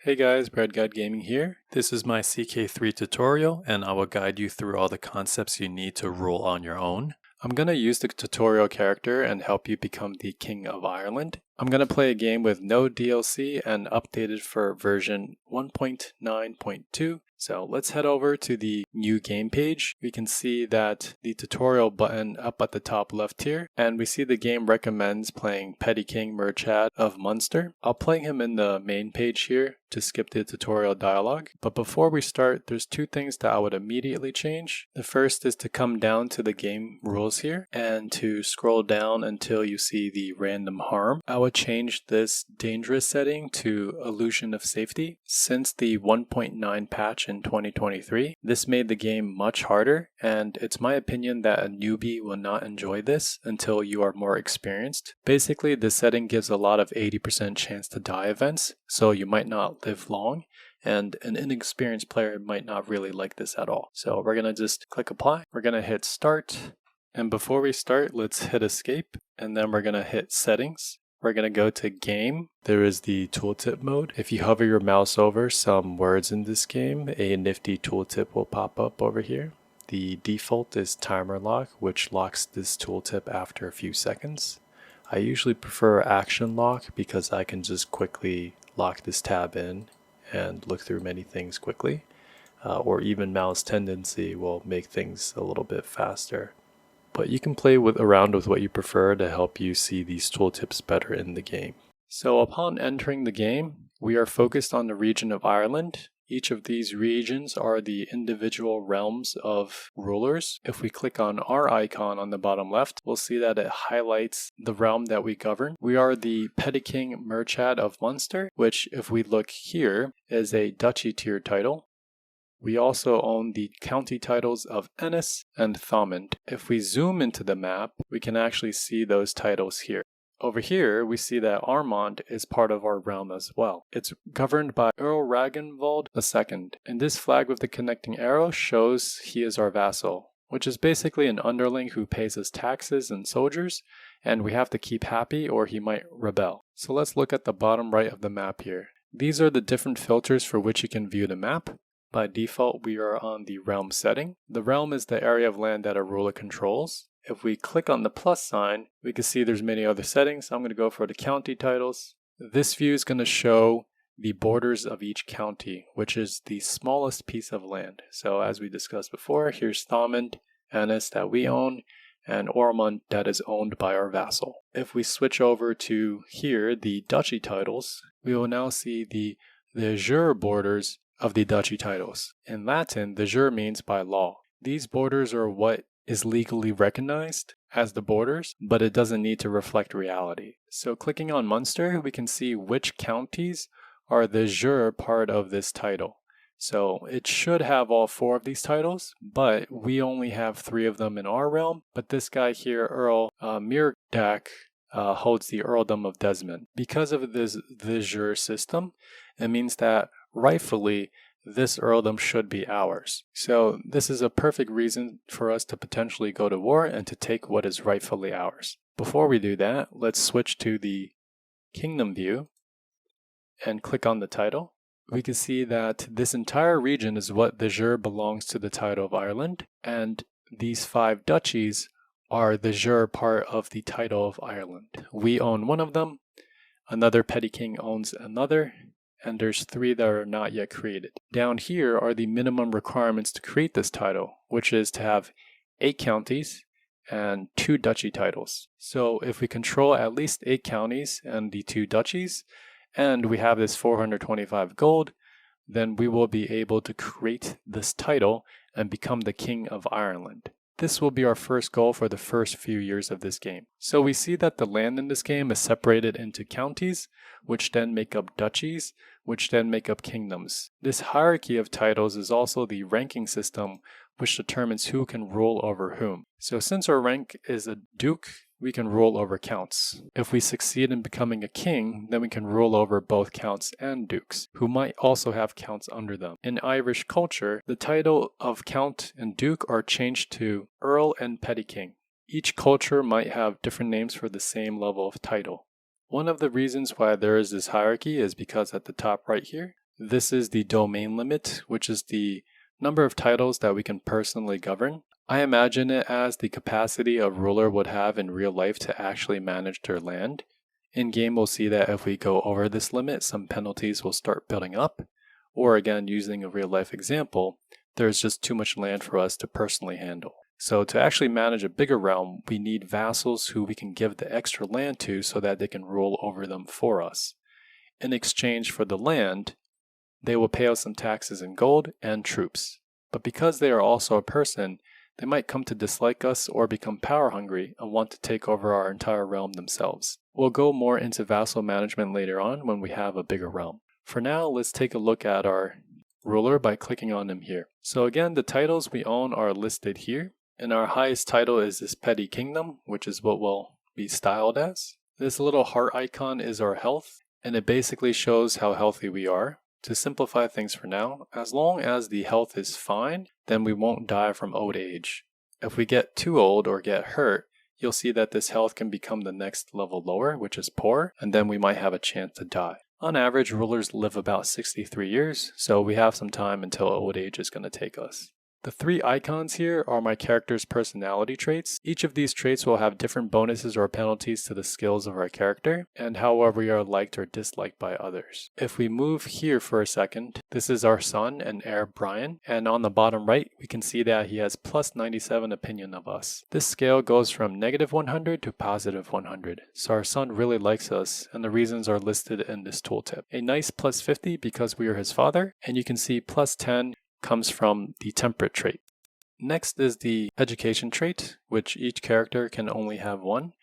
Hey guys, Brad Guide Gaming here. This is my CK3 tutorial and I will guide you through all the concepts you need to rule on your own. I'm going to use the tutorial character and help you become the King of Ireland. I'm going to play a game with no DLC and updated for version 1.9.2. So let's head over to the new game page. We can see that the tutorial button up at the top left here, and we see the game recommends playing Petty King Murchad of Munster. I'll play him in the main page here to skip the tutorial dialogue. But before we start, there's two things that I would immediately change. The first is to come down to the game rules here and to scroll down until you see the random harm. I would change this dangerous setting to illusion of safety. Since the 1.9 patch in 2023, this made the game much harder, and it's my opinion that a newbie will not enjoy this until you are more experienced. Basically, this setting gives a lot of 80% chance to die events, so you might not live long, and an inexperienced player might not really like this at all. So we're going to just click apply. We're going to hit start, and before we start, let's hit escape, and then we're going to hit settings. We're going to go to game. There is the tooltip mode. If you hover your mouse over some words in this game, a nifty tooltip will pop up over here. The default is timer lock, which locks this tooltip after a few seconds. I usually prefer action lock because I can just quickly lock this tab in and look through many things quickly, or even mouse tendency will make things a little bit faster. But you can play around with what you prefer to help you see these tooltips better in the game. So upon entering the game, we are focused on the region of Ireland. Each of these regions are the individual realms of rulers. If we click on our icon on the bottom left, we'll see that it highlights the realm that we govern. We are the Petty King Murchad of Munster, which if we look here is a duchy tier title. We also own the county titles of Ennis and Thomond. If we zoom into the map, we can actually see those titles here. Over here, we see that Armagh is part of our realm as well. It's governed by Earl Ragnvald II, and this flag with the connecting arrow shows he is our vassal, which is basically an underling who pays us taxes and soldiers, and we have to keep happy or he might rebel. So let's look at the bottom right of the map here. These are the different filters for which you can view the map. By default, we are on the realm setting. The realm is the area of land that a ruler controls. If we click on the plus sign, we can see there's many other settings. I'm going to go for the county titles. This view is going to show the borders of each county, which is the smallest piece of land. So as we discussed before, here's Thomond, Ennis that we own, and Ormond that is owned by our vassal. If we switch over to here, the duchy titles, we will now see the jure borders of the duchy titles. In Latin, the jure means by law. These borders are what is legally recognized as the borders, but it doesn't need to reflect reality. So clicking on Munster, we can see which counties are the jure part of this title. So it should have all 4 of these titles, but we only have 3 of them in our realm. But this guy here, Earl Muirdac, holds the earldom of Desmond. Because of this the jure system, it means that rightfully, this earldom should be ours. So this is a perfect reason for us to potentially go to war and to take what is rightfully ours. Before we do that, let's switch to the kingdom view and click on the title. We can see that this entire region is what de jure belongs to the title of Ireland, and these 5 duchies are de jure part of the title of Ireland. We own one of them, another petty king owns another, and there's 3 that are not yet created. Down here are the minimum requirements to create this title, which is to have 8 counties and 2 duchy titles. So if we control at least 8 counties and the 2 duchies, and we have this 425 gold, then we will be able to create this title and become the King of Ireland. This will be our first goal for the first few years of this game. So we see that the land in this game is separated into counties, which then make up duchies, which then make up kingdoms. This hierarchy of titles is also the ranking system which determines who can rule over whom. So since our rank is a duke, we can rule over counts. If we succeed in becoming a king, then we can rule over both counts and dukes, who might also have counts under them. In Irish culture, the title of count and duke are changed to earl and petty king. Each culture might have different names for the same level of title. One of the reasons why there is this hierarchy is because at the top right here, This is the domain limit, which is the number of titles that we can personally govern. I imagine it as the capacity a ruler would have in real life to actually manage their land. In game, we'll see that if we go over this limit, some penalties will start building up. Or again, using a real life example, there's just too much land for us to personally handle. So to actually manage a bigger realm, we need vassals who we can give the extra land to so that they can rule over them for us. In exchange for the land, they will pay us some taxes in gold and troops. But because they are also a person, they might come to dislike us or become power hungry and want to take over our entire realm themselves. We'll go more into vassal management later on when we have a bigger realm. For now, let's take a look at our ruler by clicking on him here. So again, the titles we own are listed here, and our highest title is this petty kingdom, which is what we'll be styled as. This little heart icon is our health, and it basically shows how healthy we are. To simplify things for now, as long as the health is fine, then we won't die from old age. If we get too old or get hurt, you'll see that this health can become the next level lower, which is poor, and then we might have a chance to die. On average, rulers live about 63 years, so we have some time until old age is going to take us. The three icons here are my character's personality traits. Each of these traits will have different bonuses or penalties to the skills of our character, and how we are liked or disliked by others. If we move here for a second, this is our son and heir Brian, and on the bottom right, we can see that he has plus 97 opinion of us. This scale goes from negative 100 to positive 100, so our son really likes us, and the reasons are listed in this tooltip. A nice plus 50 because we are his father, and you can see plus 10 comes from the temperate trait. Next is the education trait, which each character can only have one.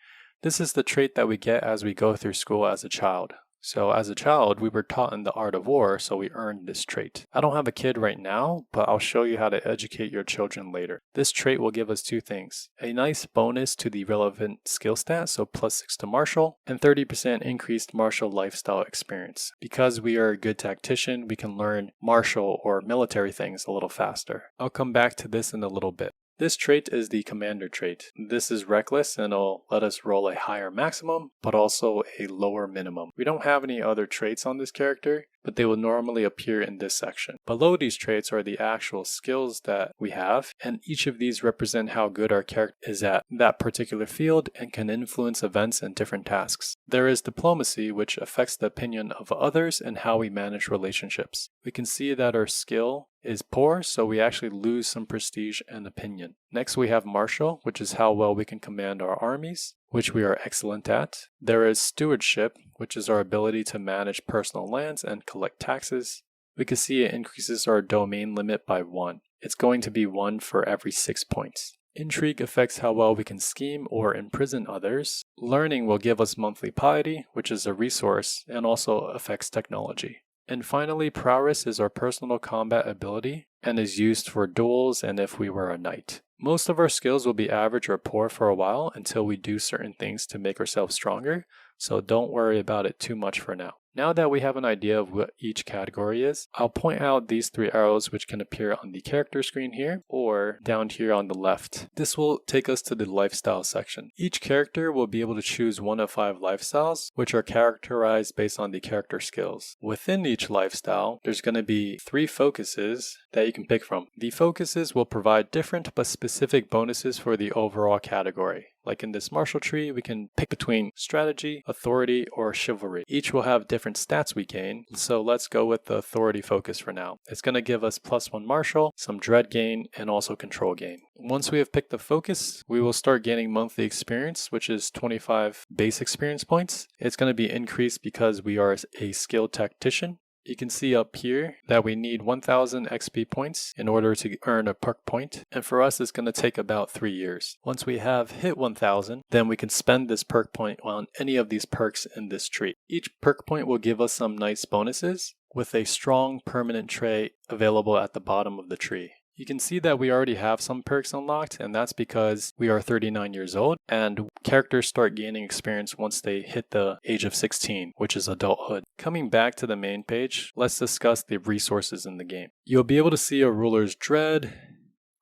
This is the trait that we get as we go through school as a child. So as a child, we were taught in the art of war, so we earned this trait. I don't have a kid right now, but I'll show you how to educate your children later. This trait will give us two things: a nice bonus to the relevant skill stat, so plus 6 to martial, and 30% increased martial lifestyle experience. Because we are a good tactician, we can learn martial or military things a little faster. I'll come back to this in a little bit. This trait is the commander trait. This is reckless and it'll let us roll a higher maximum, but also a lower minimum. We don't have any other traits on this character, but they will normally appear in this section. Below these traits are the actual skills that we have, and each of these represent how good our character is at that particular field and can influence events and different tasks. There is diplomacy, which affects the opinion of others and how we manage relationships. We can see that our skill is poor, so we actually lose some prestige and opinion. Next we have martial, which is how well we can command our armies, which we are excellent at. There is stewardship, which is our ability to manage personal lands and collect taxes. We can see it increases our domain limit by 1. It's going to be 1 for every 6 points. Intrigue affects how well we can scheme or imprison others. Learning will give us monthly piety, which is a resource, and also affects technology. And finally, prowess is our personal combat ability and is used for duels and if we were a knight. Most of our skills will be average or poor for a while until we do certain things to make ourselves stronger, so don't worry about it too much for now. Now that we have an idea of what each category is, I'll point out these 3 arrows which can appear on the character screen here or down here on the left. This will take us to the lifestyle section. Each character will be able to choose 1 of 5 lifestyles, which are characterized based on the character skills. Within each lifestyle, there's going to be 3 focuses that you can pick from. The focuses will provide different but specific bonuses for the overall category. Like in this martial tree, we can pick between strategy, authority, or chivalry. Each will have different stats we gain, so let's go with the authority focus for now. It's going to give us plus 1 martial, some dread gain, and also control gain. Once we have picked the focus, we will start gaining monthly experience, which is 25 base experience points. It's going to be increased because we are a skilled tactician. You can see up here that we need 1000 XP points in order to earn a perk point, and for us it's going to take about 3 years. Once we have hit 1000, then we can spend this perk point on any of these perks in this tree. Each perk point will give us some nice bonuses, with a strong permanent trait available at the bottom of the tree. You can see that we already have some perks unlocked, and that's because we are 39 years old, and characters start gaining experience once they hit the age of 16, which is adulthood. Coming back to the main page, let's discuss the resources in the game. You'll be able to see a ruler's dread,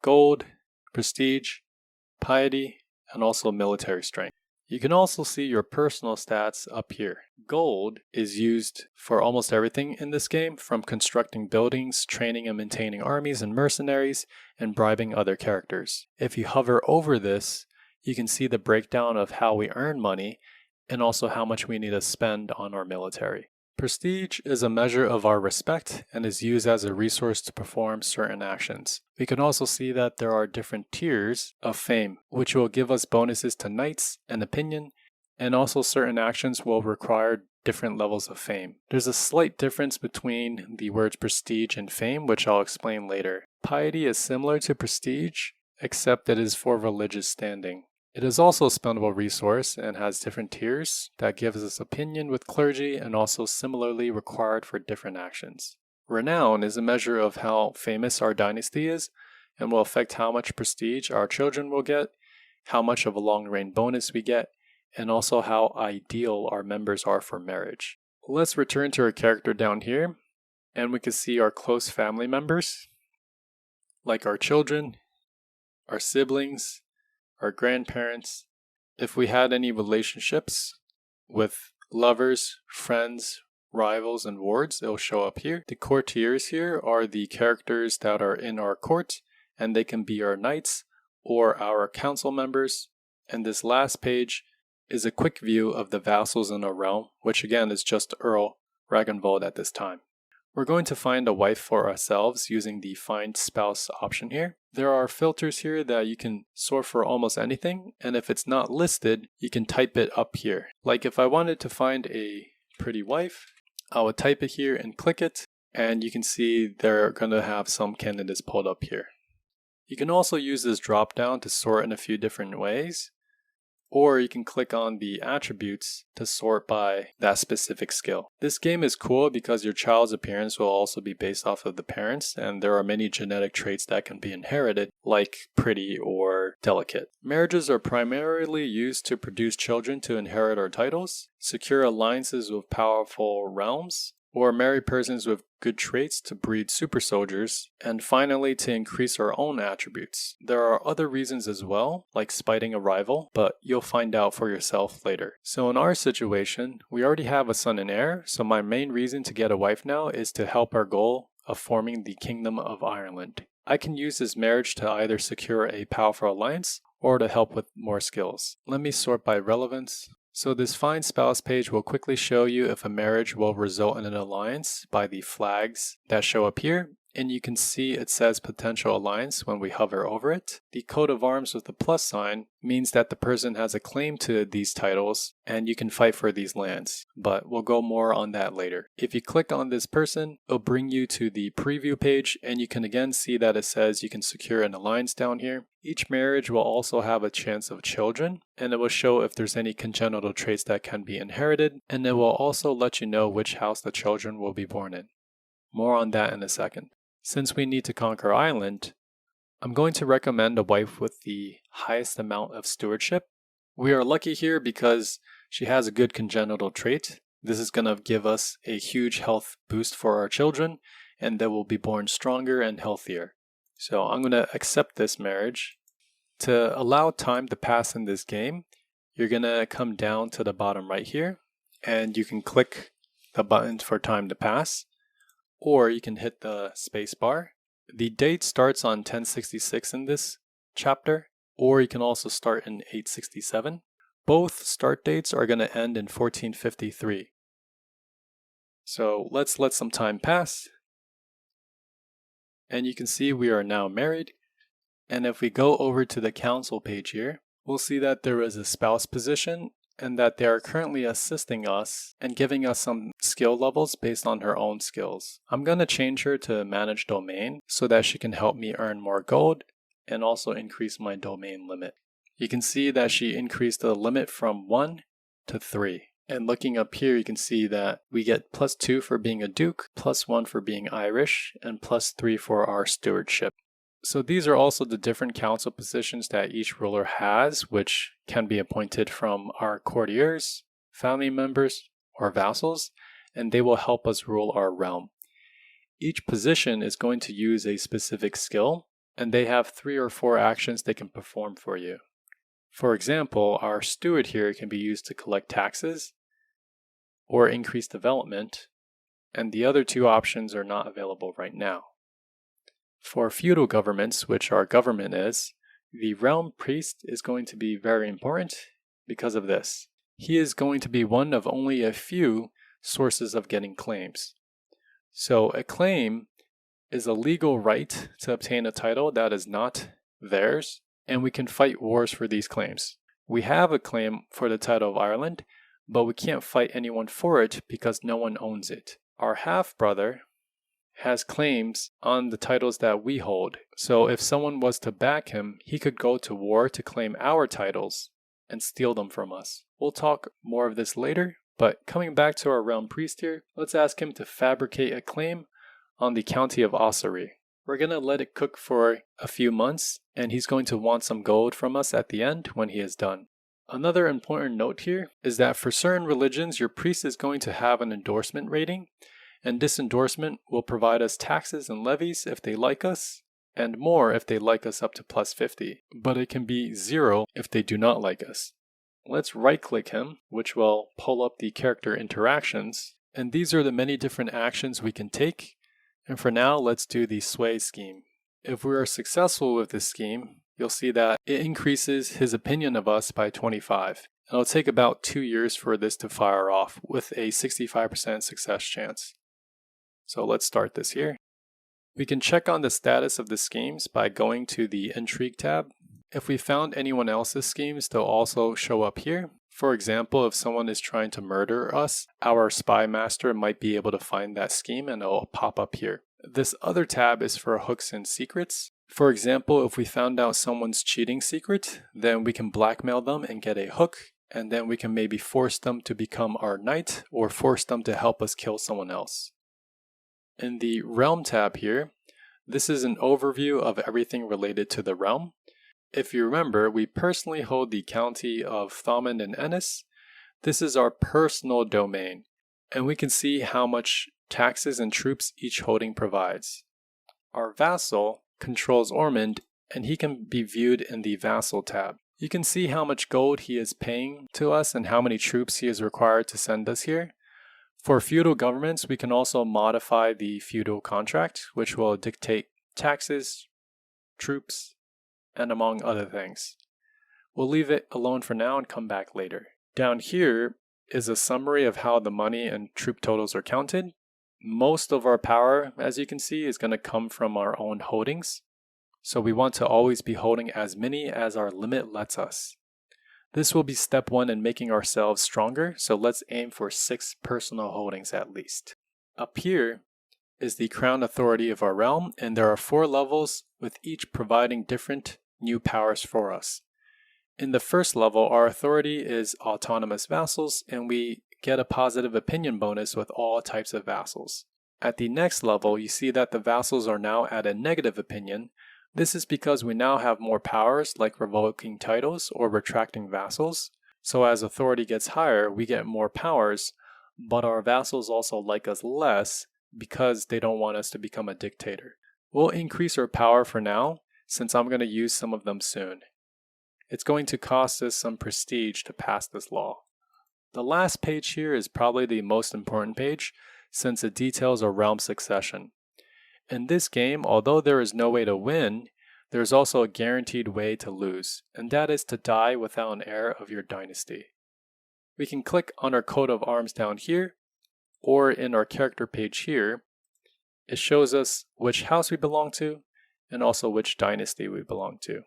gold, prestige, piety, and also military strength. You can also see your personal stats up here. Gold is used for almost everything in this game, from constructing buildings, training and maintaining armies and mercenaries, and bribing other characters. If you hover over this, you can see the breakdown of how we earn money and also how much we need to spend on our military. Prestige is a measure of our respect and is used as a resource to perform certain actions. We can also see that there are different tiers of fame, which will give us bonuses to knights and opinion, and also certain actions will require different levels of fame. There's a slight difference between the words prestige and fame, which I'll explain later. Piety is similar to prestige, except it is for religious standing. It is also a spendable resource and has different tiers that gives us opinion with clergy and also similarly required for different actions. Renown is a measure of how famous our dynasty is and will affect how much prestige our children will get, how much of a long-reign bonus we get, and also how ideal our members are for marriage. Let's return to our character down here, and we can see our close family members, like our children, our siblings, our grandparents. If we had any relationships with lovers, friends, rivals, and wards, it'll show up here. The courtiers here are the characters that are in our court, and they can be our knights or our council members. And this last page is a quick view of the vassals in our realm, which again is just Earl Ragnvald at this time. We're going to find a wife for ourselves using the Find Spouse option here. There are filters here that you can sort for almost anything, and if it's not listed, you can type it up here. Like if I wanted to find a pretty wife, I would type it here and click it, and you can see they're going to have some candidates pulled up here. You can also use this drop down to sort in a few different ways, or you can click on the attributes to sort by that specific skill. This game is cool because your child's appearance will also be based off of the parents, and there are many genetic traits that can be inherited, like pretty or delicate. Marriages are primarily used to produce children to inherit our titles, secure alliances with powerful realms, or marry persons with good traits to breed super soldiers, and finally to increase our own attributes. There are other reasons as well, like spiting a rival, but you'll find out for yourself later. So in our situation, we already have a son and heir, so my main reason to get a wife now is to help our goal of forming the Kingdom of Ireland. I can use this marriage to either secure a powerful alliance or to help with more skills. Let me sort by relevance. So this Find Spouse page will quickly show you if a marriage will result in an alliance by the flags that show up here, and you can see it says potential alliance when we hover over it. The coat of arms with the plus sign means that the person has a claim to these titles and you can fight for these lands, but we'll go more on that later. If you click on this person, it'll bring you to the preview page, and you can again see that it says you can secure an alliance down here. Each marriage will also have a chance of children, and it will show if there's any congenital traits that can be inherited, and it will also let you know which house the children will be born in. More on that in a second. Since we need to conquer Ireland, I'm going to recommend a wife with the highest amount of stewardship. We are lucky here because she has a good congenital trait. This is going to give us a huge health boost for our children, and they will be born stronger and healthier. So I'm going to accept this marriage. To allow time to pass in this game, you're going to come down to the bottom right here, and you can click the button for time to pass, or you can hit the space bar. The date starts on 1066 in this chapter, or you can also start in 867. Both start dates are going to end in 1453. So let's let some time pass. And you can see we are now married. And if we go over to the council page here, we'll see that there is a spouse position and that they are currently assisting us and giving us some skill levels based on her own skills. I'm going to change her to manage domain so that she can help me earn more gold and also increase my domain limit. You can see that she increased the limit from 1 to 3. And looking up here, you can see that we get +2 for being a duke, +1 for being Irish, and +3 for our stewardship. So these are also the different council positions that each ruler has, which can be appointed from our courtiers, family members, or vassals, and they will help us rule our realm. Each position is going to use a specific skill, and they have 3 or 4 actions they can perform for you. For example, our steward here can be used to collect taxes or increase development, and the other two options are not available right now. For feudal governments, which our government is, the realm priest is going to be very important because of this. He is going to be one of only a few sources of getting claims. So a claim is a legal right to obtain a title that is not theirs, and we can fight wars for these claims. We have a claim for the title of Ireland, but we can't fight anyone for it because no one owns it. Our half-brother has claims on the titles that we hold, so if someone was to back him, he could go to war to claim our titles and steal them from us. We'll talk more of this later, but coming back to our realm priest here, let's ask him to fabricate a claim on the county of Ossory. We're going to let it cook for a few months, and he's going to want some gold from us at the end when he is done. Another important note here is that for certain religions, your priest is going to have an endorsement rating, and this endorsement will provide us taxes and levies if they like us, and more if they like us up to plus 50, but it can be 0 if they do not like us. Let's right-click him, which will pull up the character interactions, and these are the many different actions we can take. And for now, let's do the sway scheme. If we are successful with this scheme, you'll see that it increases his opinion of us by 25. And it'll take about 2 years for this to fire off with a 65% success chance. So let's start this here. We can check on the status of the schemes by going to the Intrigue tab. If we found anyone else's schemes, they'll also show up here. For example, if someone is trying to murder us, our spy master might be able to find that scheme and it'll pop up here. This other tab is for hooks and secrets. For example, if we found out someone's cheating secret, then we can blackmail them and get a hook, and then we can maybe force them to become our knight or force them to help us kill someone else. In the Realm tab here, this is an overview of everything related to the realm. If you remember, we personally hold the county of Thomond and Ennis. This is our personal domain, and we can see how much taxes and troops each holding provides. Our vassal controls Ormond, and he can be viewed in the Vassal tab. You can see how much gold he is paying to us and how many troops he is required to send us here. For feudal governments, we can also modify the feudal contract, which will dictate taxes, troops, and among other things. We'll leave it alone for now and come back later. Down here is a summary of how the money and troop totals are counted. Most of our power, as you can see, is going to come from our own holdings. So we want to always be holding as many as our limit lets us. This will be step 1 in making ourselves stronger, so let's aim for 6 personal holdings at least. Up here is the crown authority of our realm, and there are 4 levels with each providing different new powers for us. In the first level, our authority is autonomous vassals, and we get a positive opinion bonus with all types of vassals. At the next level, you see that the vassals are now at a negative opinion. This is because we now have more powers like revoking titles or retracting vassals. So as authority gets higher, we get more powers, but our vassals also like us less because they don't want us to become a dictator. We'll increase our power for now, since I'm going to use some of them soon. It's going to cost us some prestige to pass this law. The last page here is probably the most important page, since it details a realm succession. In this game, although there is no way to win, there is also a guaranteed way to lose, and that is to die without an heir of your dynasty. We can click on our coat of arms down here, or in our character page here. It shows us which house we belong to, and also which dynasty we belong to.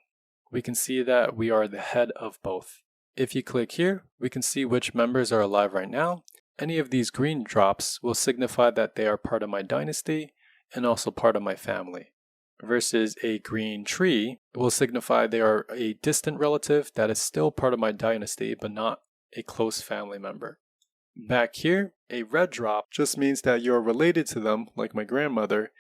We can see that we are the head of both. If you click here, we can see which members are alive right now. Any of these green drops will signify that they are part of my dynasty and also part of my family. Versus a green tree will signify they are a distant relative that is still part of my dynasty but not a close family member. Back here, a red drop just means that you are related to them, like my grandmother,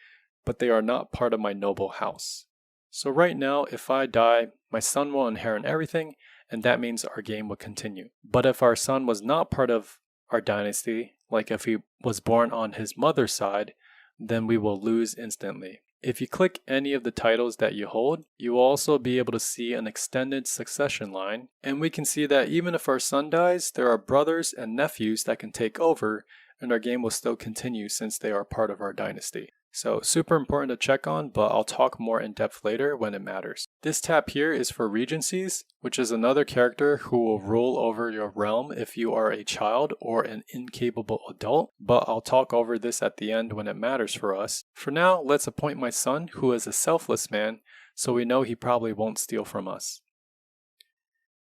but they are not part of my noble house. So right now, if I die, my son will inherit everything, and that means our game will continue. But if our son was not part of our dynasty, like if he was born on his mother's side, then we will lose instantly. If you click any of the titles that you hold, you will also be able to see an extended succession line, and we can see that even if our son dies, there are brothers and nephews that can take over, and our game will still continue since they are part of our dynasty. So super important to check on, but I'll talk more in depth later when it matters. This tab here is for regencies, which is another character who will rule over your realm if you are a child or an incapable adult, but I'll talk over this at the end when it matters for us. For now, let's appoint my son, who is a selfless man, so we know he probably won't steal from us.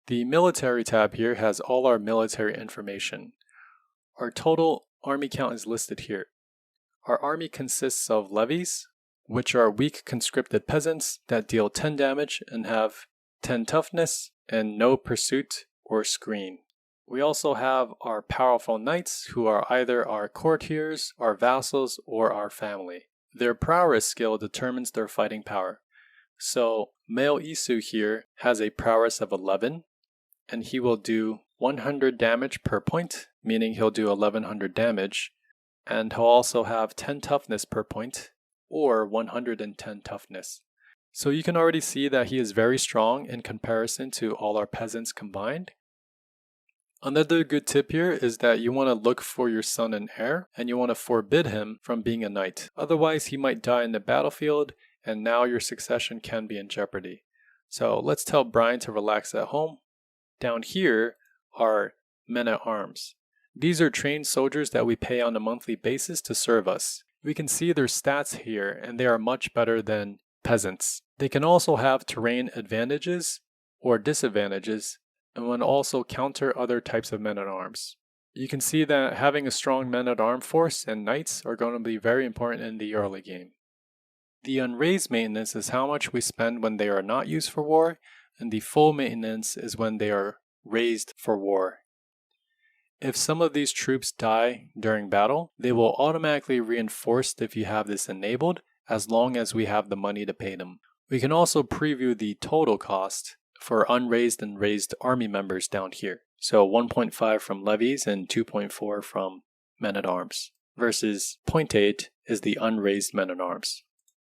The military tab here has all our military information. Our total army count is listed here. Our army consists of levies, which are weak conscripted peasants that deal 10 damage and have 10 toughness and no pursuit or screen. We also have our powerful knights, who are either our courtiers, our vassals, or our family. Their prowess skill determines their fighting power. So male Isu here has a prowess of 11, and he will do 100 damage per point, meaning he'll do 1100 damage. And he'll also have 10 toughness per point, or 110 toughness. So you can already see that he is very strong in comparison to all our peasants combined. Another good tip here is that you want to look for your son and heir, and you want to forbid him from being a knight. Otherwise he might die in the battlefield, and now your succession can be in jeopardy. So let's tell Brian to relax at home. Down here are men-at-arms. These are trained soldiers that we pay on a monthly basis to serve us. We can see their stats here, and they are much better than peasants. They can also have terrain advantages or disadvantages, and will also counter other types of men-at-arms. You can see that having a strong men-at-arms force and knights are going to be very important in the early game. The unraised maintenance is how much we spend when they are not used for war, and the full maintenance is when they are raised for war. If some of these troops die during battle, they will automatically reinforce if you have this enabled, as long as we have the money to pay them. We can also preview the total cost for unraised and raised army members down here. So 1.5 from levies and 2.4 from men-at-arms, versus 0.8 is the unraised men-at-arms.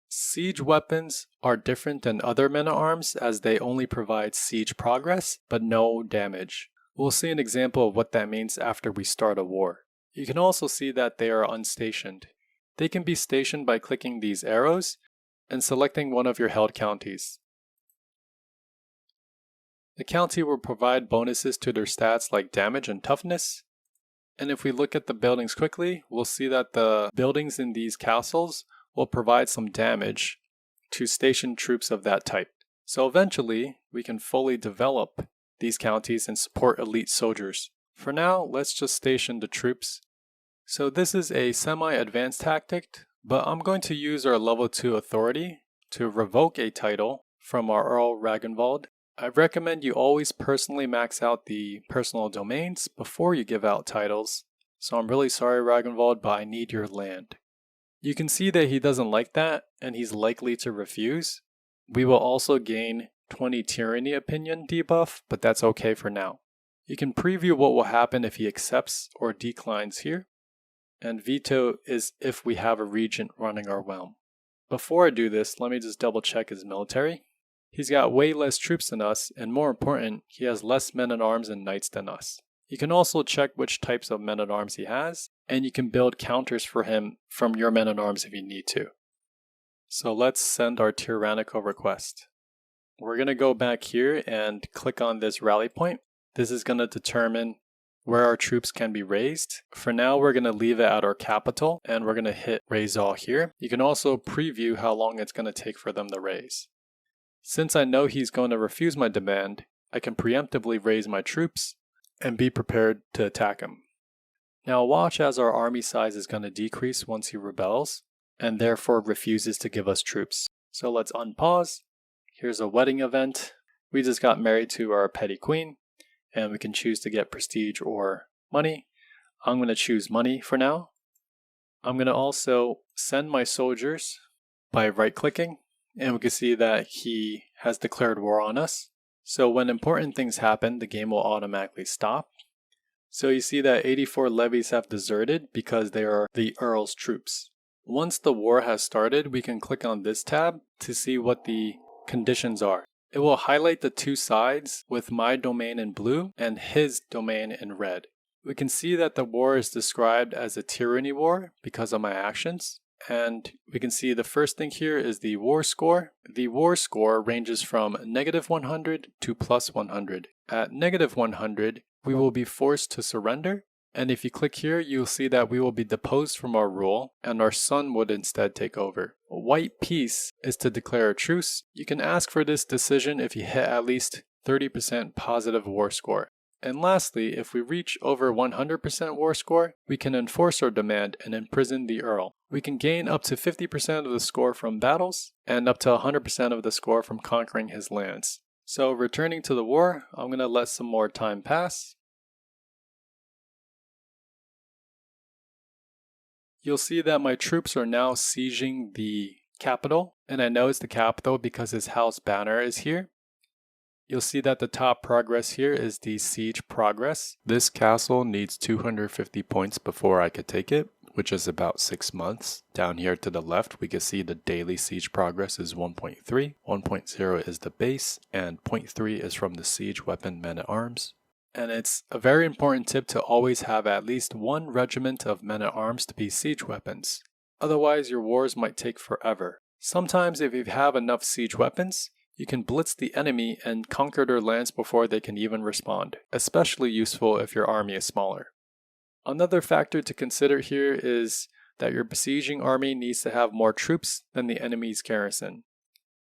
Siege weapons are different than other men-at-arms as they only provide siege progress, but no damage. We'll see an example of what that means after we start a war. You can also see that they are unstationed. They can be stationed by clicking these arrows and selecting one of your held counties. The county will provide bonuses to their stats like damage and toughness. And if we look at the buildings quickly, we'll see that the buildings in these castles will provide some damage to stationed troops of that type. So eventually, we can fully develop these counties and support elite soldiers. For now, let's just station the troops. So this is a semi-advanced tactic, but I'm going to use our level 2 authority to revoke a title from our Earl Ragnvald. I recommend you always personally max out the personal domains before you give out titles. So I'm really sorry, Ragnvald, but I need your land. You can see that he doesn't like that, and he's likely to refuse. We will also gain 20 tyranny opinion debuff, but that's okay for now. You can preview what will happen if he accepts or declines here, and veto is if we have a regent running our realm. Before I do this, let me just double check his military. He's got way less troops than us, and more important, he has less men-at-arms and knights than us. You can also check which types of men-at-arms he has, and you can build counters for him from your men-at-arms if you need to. So let's send our tyrannical request. We're going to go back here and click on this rally point. This is going to determine where our troops can be raised. For now, we're going to leave it at our capital, and we're going to hit raise all here. You can also preview how long it's going to take for them to raise. Since I know he's going to refuse my demand, I can preemptively raise my troops and be prepared to attack him. Now watch as our army size is going to decrease once he rebels, and therefore refuses to give us troops. So let's unpause. Here's a wedding event. We just got married to our petty queen, and we can choose to get prestige or money. I'm going to choose money for now. I'm going to also send my soldiers by right-clicking, and we can see that he has declared war on us. So when important things happen, the game will automatically stop. So you see that 84 levies have deserted because they are the Earl's troops. Once the war has started, we can click on this tab to see what the conditions are. It will highlight the two sides with my domain in blue and his domain in red. We can see that the war is described as a tyranny war because of my actions. And we can see the first thing here is the war score. The war score ranges from -100 to +100. At -100, we will be forced to surrender. And if you click here, you'll see that we will be deposed from our rule and our son would instead take over. White peace is to declare a truce. You can ask for this decision if you hit at least 30% positive war score. And lastly, if we reach over 100% war score, we can enforce our demand and imprison the Earl. We can gain up to 50% of the score from battles and up to 100% of the score from conquering his lands. So returning to the war, I'm going to let some more time pass. You'll see that my troops are now sieging the capital, and I know it's the capital because his house banner is here. You'll see that the top progress here is the siege progress. This castle needs 250 points before I could take it, which is about 6 months. Down here to the left, we can see the daily siege progress is 1.3, 1.0 is the base, and 0.3 is from the siege weapon men-at-arms. And it's a very important tip to always have at least one regiment of men-at-arms to be siege weapons. Otherwise, your wars might take forever. Sometimes if you have enough siege weapons, you can blitz the enemy and conquer their lands before they can even respond, especially useful if your army is smaller. Another factor to consider here is that your besieging army needs to have more troops than the enemy's garrison.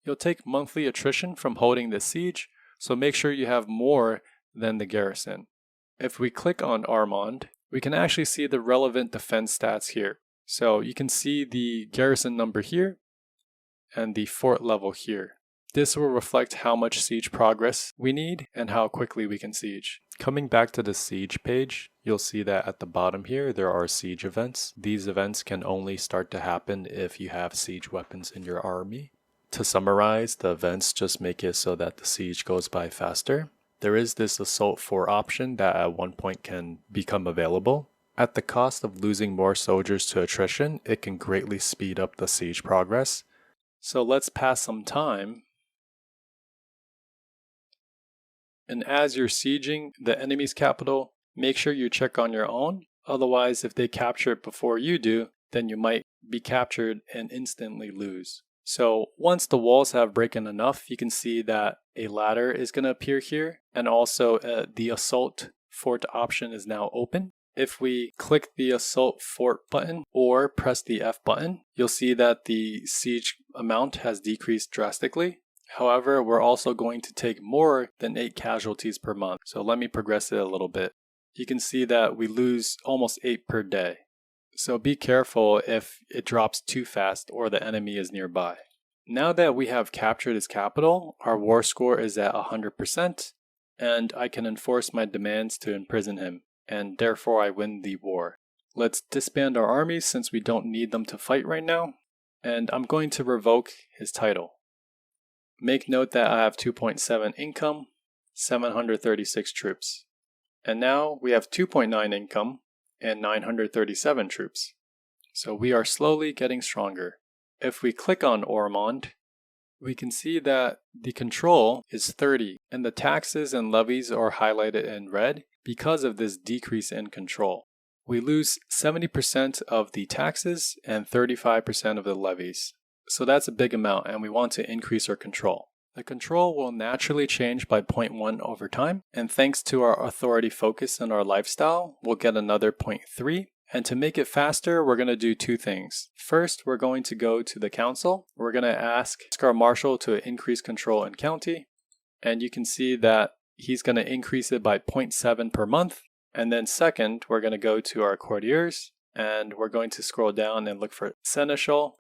You'll take monthly attrition from holding the siege, so make sure you have more than the garrison. If we click on Armand, we can actually see the relevant defense stats here. So you can see the garrison number here and the fort level here. This will reflect how much siege progress we need and how quickly we can siege. Coming back to the siege page, you'll see that at the bottom here there are siege events. These events can only start to happen if you have siege weapons in your army. To summarize, the events just make it so that the siege goes by faster. There is this Assault 4 option that at one point can become available. At the cost of losing more soldiers to attrition, it can greatly speed up the siege progress. So let's pass some time. And as you're sieging the enemy's capital, make sure you check on your own. Otherwise, if they capture it before you do, then you might be captured and instantly lose. So once the walls have broken enough, you can see that a ladder is going to appear here, and also the assault fort option is now open. If we click the assault fort button or press the F button, you'll see that the siege amount has decreased drastically. However, we're also going to take more than 8 casualties per month. So let me progress it a little bit. You can see that we lose almost 8 per day. So be careful if it drops too fast or the enemy is nearby. Now that we have captured his capital, our war score is at 100%, and I can enforce my demands to imprison him, and therefore I win the war. Let's disband our armies since we don't need them to fight right now, and I'm going to revoke his title. Make note that I have 2.7 income, 736 troops. And now we have 2.9 income and 937 troops. So we are slowly getting stronger. If we click on Ormond, we can see that the control is 30 and the taxes and levies are highlighted in red because of this decrease in control. We lose 70% of the taxes and 35% of the levies. So that's a big amount and we want to increase our control. The control will naturally change by 0.1 over time, and thanks to our authority focus and our lifestyle, we'll get another 0.3. And to make it faster, we're going to do 2 things. First, we're going to go to the council. We're going to ask our marshal to increase control in county. And you can see that he's going to increase it by 0.7 per month. And then second, we're going to go to our courtiers and we're going to scroll down and look for seneschal.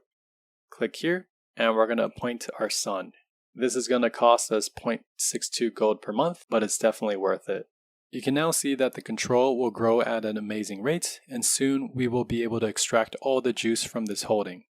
Click here and we're going to appoint our son. This is going to cost us 0.62 gold per month, but it's definitely worth it. You can now see that the control will grow at an amazing rate, and soon we will be able to extract all the juice from this holding.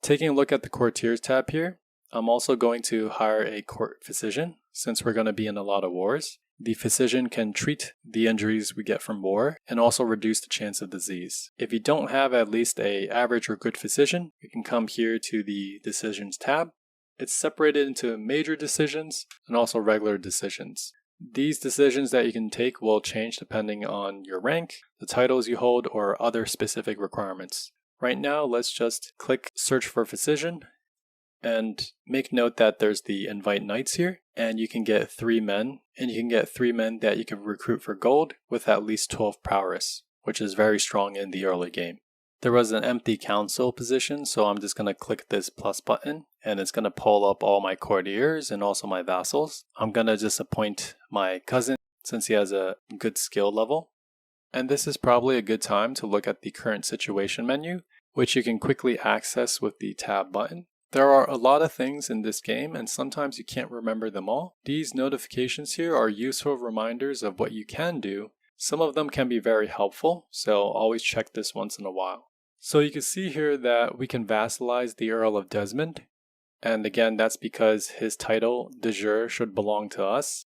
Taking a look at the courtiers tab here, I'm also going to hire a court physician since we're going to be in a lot of wars. The physician can treat the injuries we get from war and also reduce the chance of disease. If you don't have at least an average or good physician, you can come here to the decisions tab. It's separated into major decisions and also regular decisions. These decisions that you can take will change depending on your rank, the titles you hold, or other specific requirements. Right now, let's just click search for physician and make note that there's the invite knights here, and you can get 3 men, and you can get 3 men that you can recruit for gold with at least 12 prowess, which is very strong in the early game. There was an empty council position, so I'm just going to click this plus button and it's going to pull up all my courtiers and also my vassals. I'm going to just appoint my cousin since he has a good skill level. And this is probably a good time to look at the current situation menu, which you can quickly access with the tab button. There are a lot of things in this game and sometimes you can't remember them all. These notifications here are useful reminders of what you can do. Some of them can be very helpful, so always check this once in a while. So you can see here that we can vassalize the Earl of Desmond. And again, that's because his title, de jure, should belong to us.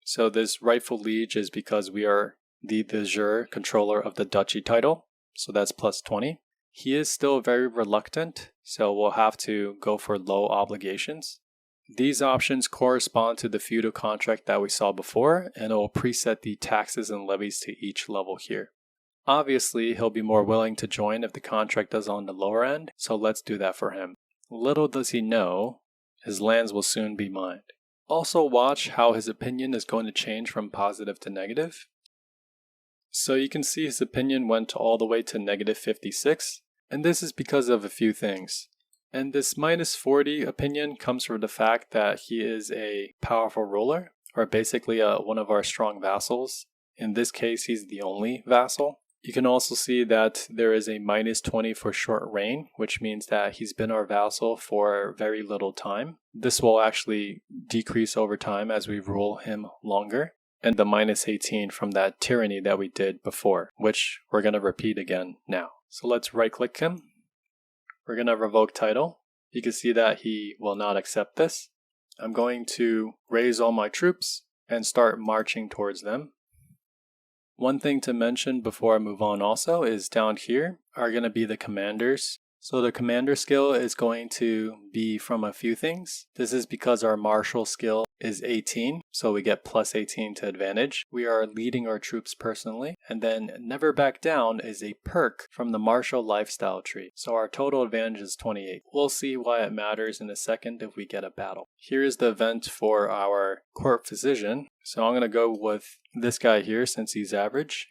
So this rightful liege is because we are the de jure controller of the duchy title. So that's plus 20. He is still very reluctant, so we'll have to go for low obligations. These options correspond to the feudal contract that we saw before, and it will preset the taxes and levies to each level here. Obviously, he'll be more willing to join if the contract is on the lower end, so let's do that for him. Little does he know, his lands will soon be mined. Also watch how his opinion is going to change from positive to negative. So you can see his opinion went all the way to negative 56, and this is because of a few things. And this minus 40 opinion comes from the fact that he is a powerful ruler, or basically one of our strong vassals. In this case, he's the only vassal. You can also see that there is a minus 20 for short reign, which means that he's been our vassal for very little time. This will actually decrease over time as we rule him longer. And the minus 18 from that tyranny that we did before, which we're going to repeat again now. So let's right click him. We're going to revoke title. You can see that he will not accept this. I'm going to raise all my troops and start marching towards them. One thing to mention before I move on also is down here are going to be the commanders. So the commander skill is going to be from a few things. This is because our martial skill is 18, so we get plus 18 to advantage. We are leading our troops personally. And then never back down is a perk from the martial lifestyle tree. So our total advantage is 28. We'll see why it matters in a second if we get a battle. Here's the event for our court physician. So I'm going to go with this guy here since he's average.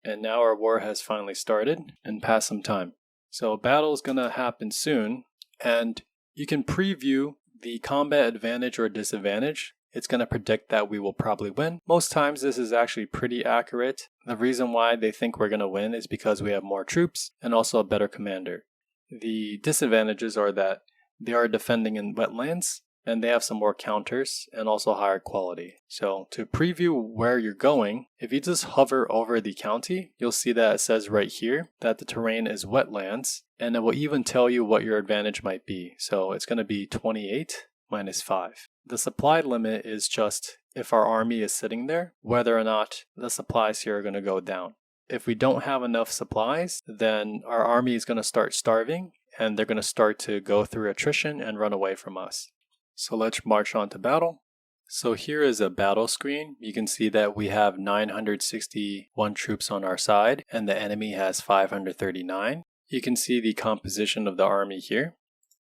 And now our war has finally started and passed some time. So a battle is going to happen soon, and you can preview the combat advantage or disadvantage. It's going to predict that we will probably win. Most times this is actually pretty accurate. The reason why they think we're going to win is because we have more troops and also a better commander. The disadvantages are that they are defending in wetlands, and they have some more counters and also higher quality. So to preview where you're going, if you just hover over the county, you'll see that it says right here that the terrain is wetlands, and it will even tell you what your advantage might be. So it's going to be 28 minus 5. The supply limit is just if our army is sitting there, whether or not the supplies here are going to go down. If we don't have enough supplies, then our army is going to start starving, and they're going to start to go through attrition and run away from us. So let's march on to battle. So here is a battle screen. You can see that we have 961 troops on our side and the enemy has 539. You can see the composition of the army here.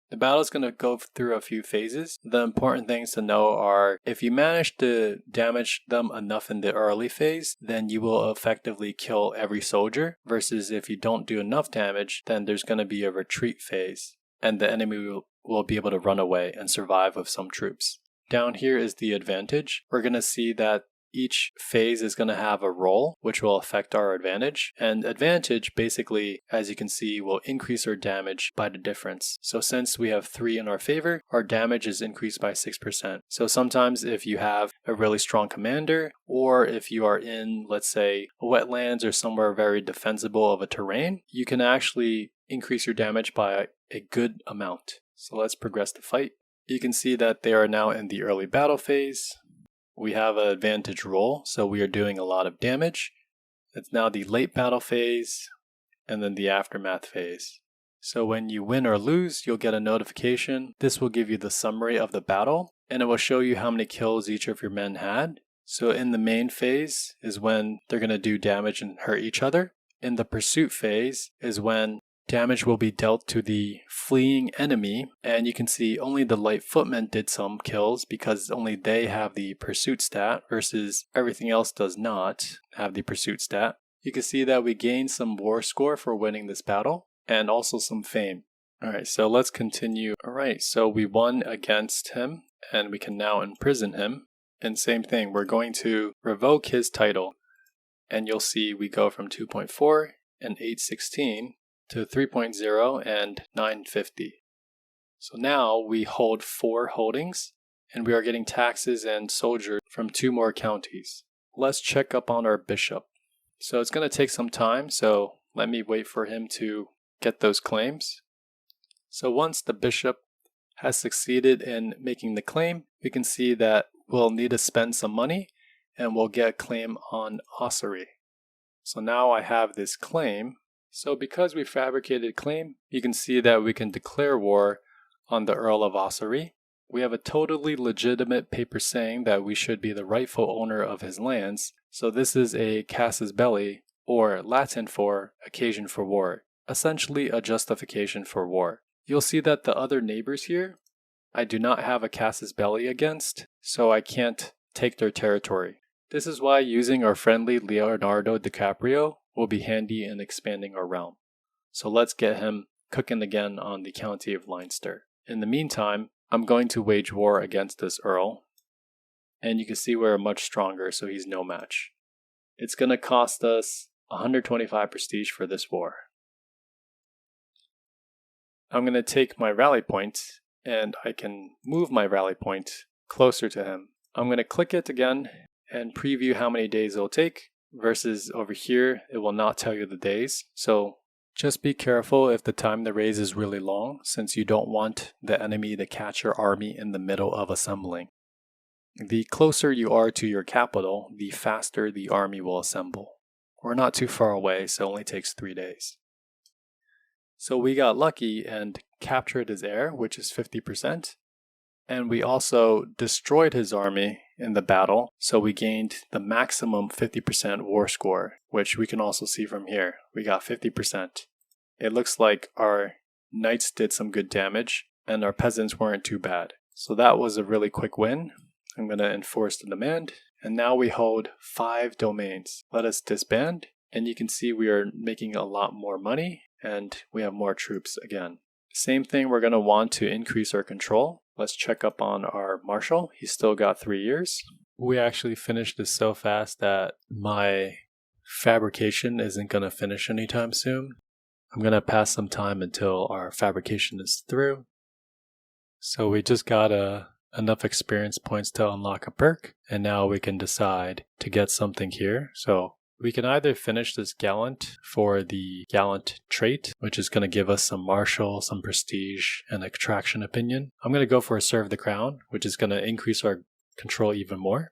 The battle is going to go through a few phases. The important things to know are if you manage to damage them enough in the early phase, then you will effectively kill every soldier, versus if you don't do enough damage, then there's going to be a retreat phase and the enemy will be able to run away and survive with some troops. Down here is the advantage. We're going to see that each phase is going to have a role which will affect our advantage, and advantage basically, as you can see, will increase our damage by the difference. So since we have 3 in our favor, our damage is increased by 6%. So sometimes if you have a really strong commander, or if you are in, let's say, wetlands or somewhere very defensible of a terrain, you can actually increase your damage by a good amount. So let's progress the fight. You can see that they are now in the early battle phase. we have an advantage roll, so we are doing a lot of damage. It's now the late battle phase and then the aftermath phase. So when you win or lose, you'll get a notification. This will give you the summary of the battle, and it will show you how many kills each of your men had. So in the main phase is when they're going to do damage and hurt each other. In the pursuit phase is when damage will be dealt to the fleeing enemy, and you can see only the light footmen did some kills because only they have the pursuit stat versus everything else does not have the pursuit stat. You can see that we gained some war score for winning this battle and also some fame. Alright, so let's continue. Alright, so we won against him and we can now imprison him. And same thing, we're going to revoke his title. And you'll see we go from 2.4 and 816 to 3.0 and 950. So now we hold 4 holdings and we are getting taxes and soldiers from 2 more counties. Let's check up on our bishop. So it's going to take some time, so let me wait for him to get those claims. So once the bishop has succeeded in making the claim, we can see that we'll need to spend some money and we'll get a claim on Ossory. So now I have this claim. So because we fabricated a claim, you can see that we can declare war on the Earl of Ossory. We have a totally legitimate paper saying that we should be the rightful owner of his lands. So this is a casus belli, or Latin for occasion for war, essentially a justification for war. You'll see that the other neighbors here, I do not have a casus belli against, so I can't take their territory. This is why using our friendly Leonardo DiCaprio will be handy in expanding our realm. So let's get him cooking again on the county of Leinster. In the meantime, I'm going to wage war against this Earl, and you can see we're much stronger, so he's no match. It's going to cost us 125 prestige for this war. I'm going to take my rally point, and I can move my rally point closer to him. I'm going to click it again and preview how many days it'll take, versus over here, it will not tell you the days. So just be careful if the time to raise is really long, since you don't want the enemy to catch your army in the middle of assembling. The closer you are to your capital, the faster the army will assemble. We're not too far away, so it only takes 3 days. So we got lucky and captured his heir, which is 50%. And we also destroyed his army in the battle, so we gained the maximum 50% war score, which we can also see from here. We got 50%. It looks like our knights did some good damage, and our peasants weren't too bad. So that was a really quick win. I'm going to enforce the demand, and now we hold 5 domains. Let us disband, and you can see we are making a lot more money, and we have more troops again. Same thing, we're going to want to increase our control. Let's check up on our marshal. He's still got 3 years. We actually finished this so fast that my fabrication isn't going to finish anytime soon. I'm going to pass some time until our fabrication is through. So we just got enough experience points to unlock a perk, and now we can decide to get something here. So we can either finish this gallant for the gallant trait, which is going to give us some martial, some prestige, and extraction opinion. I'm going to go for a serve the crown, which is going to increase our control even more.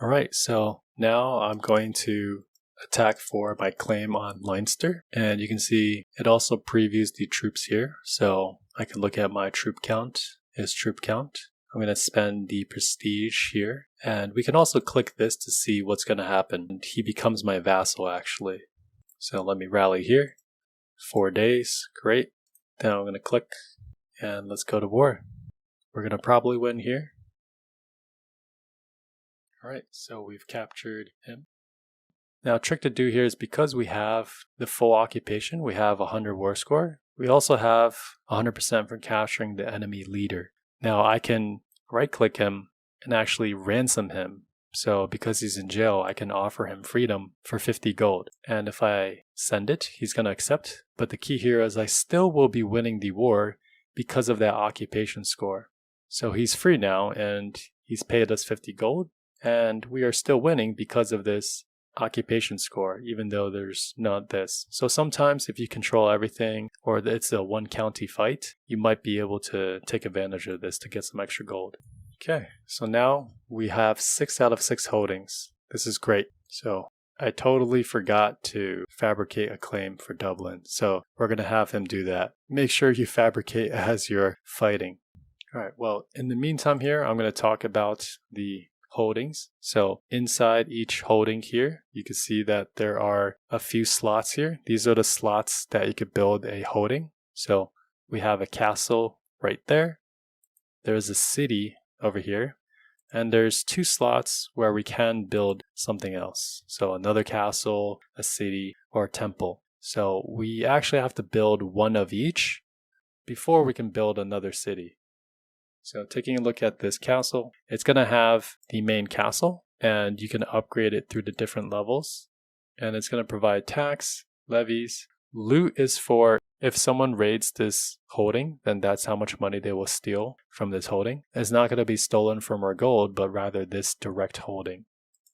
Alright, so now I'm going to attack for my claim on Leinster, and you can see it also previews the troops here, so I can look at my troop count, his troop count. I'm going to spend the prestige here, and we can also click this to see what's going to happen. And he becomes my vassal actually. So let me rally here. 4 days, great. Then I'm going to click and let's go to war. We're going to probably win here. Alright, so we've captured him. Now a trick to do here is because we have the full occupation, we have 100 war score. We also have 100% for capturing the enemy leader. Now I can right click him and actually ransom him. So because he's in jail, I can offer him freedom for 50 gold. And if I send it, he's going to accept. But the key here is I still will be winning the war because of that occupation score. So he's free now and he's paid us 50 gold. And we are still winning because of this occupation score, even though there's not this. So sometimes if you control everything or it's a one county fight, you might be able to take advantage of this to get some extra gold. Okay, so now we have 6 out of 6 holdings. This is great. So I totally forgot to fabricate a claim for Dublin, so we're going to have him do that. Make sure you fabricate as you're fighting. All right, well, in the meantime here, I'm going to talk about the holdings. So inside each holding here, you can see that there are a few slots here. These are the slots that you could build a holding. So we have a castle right there. There's a city over here. And there's 2 slots where we can build something else. So another castle, a city, or a temple. So we actually have to build one of each before we can build another city. So taking a look at this castle, it's going to have the main castle, and you can upgrade it through the different levels. And it's going to provide tax, levies. Loot is for if someone raids this holding, then that's how much money they will steal from this holding. It's not going to be stolen from our gold, but rather this direct holding.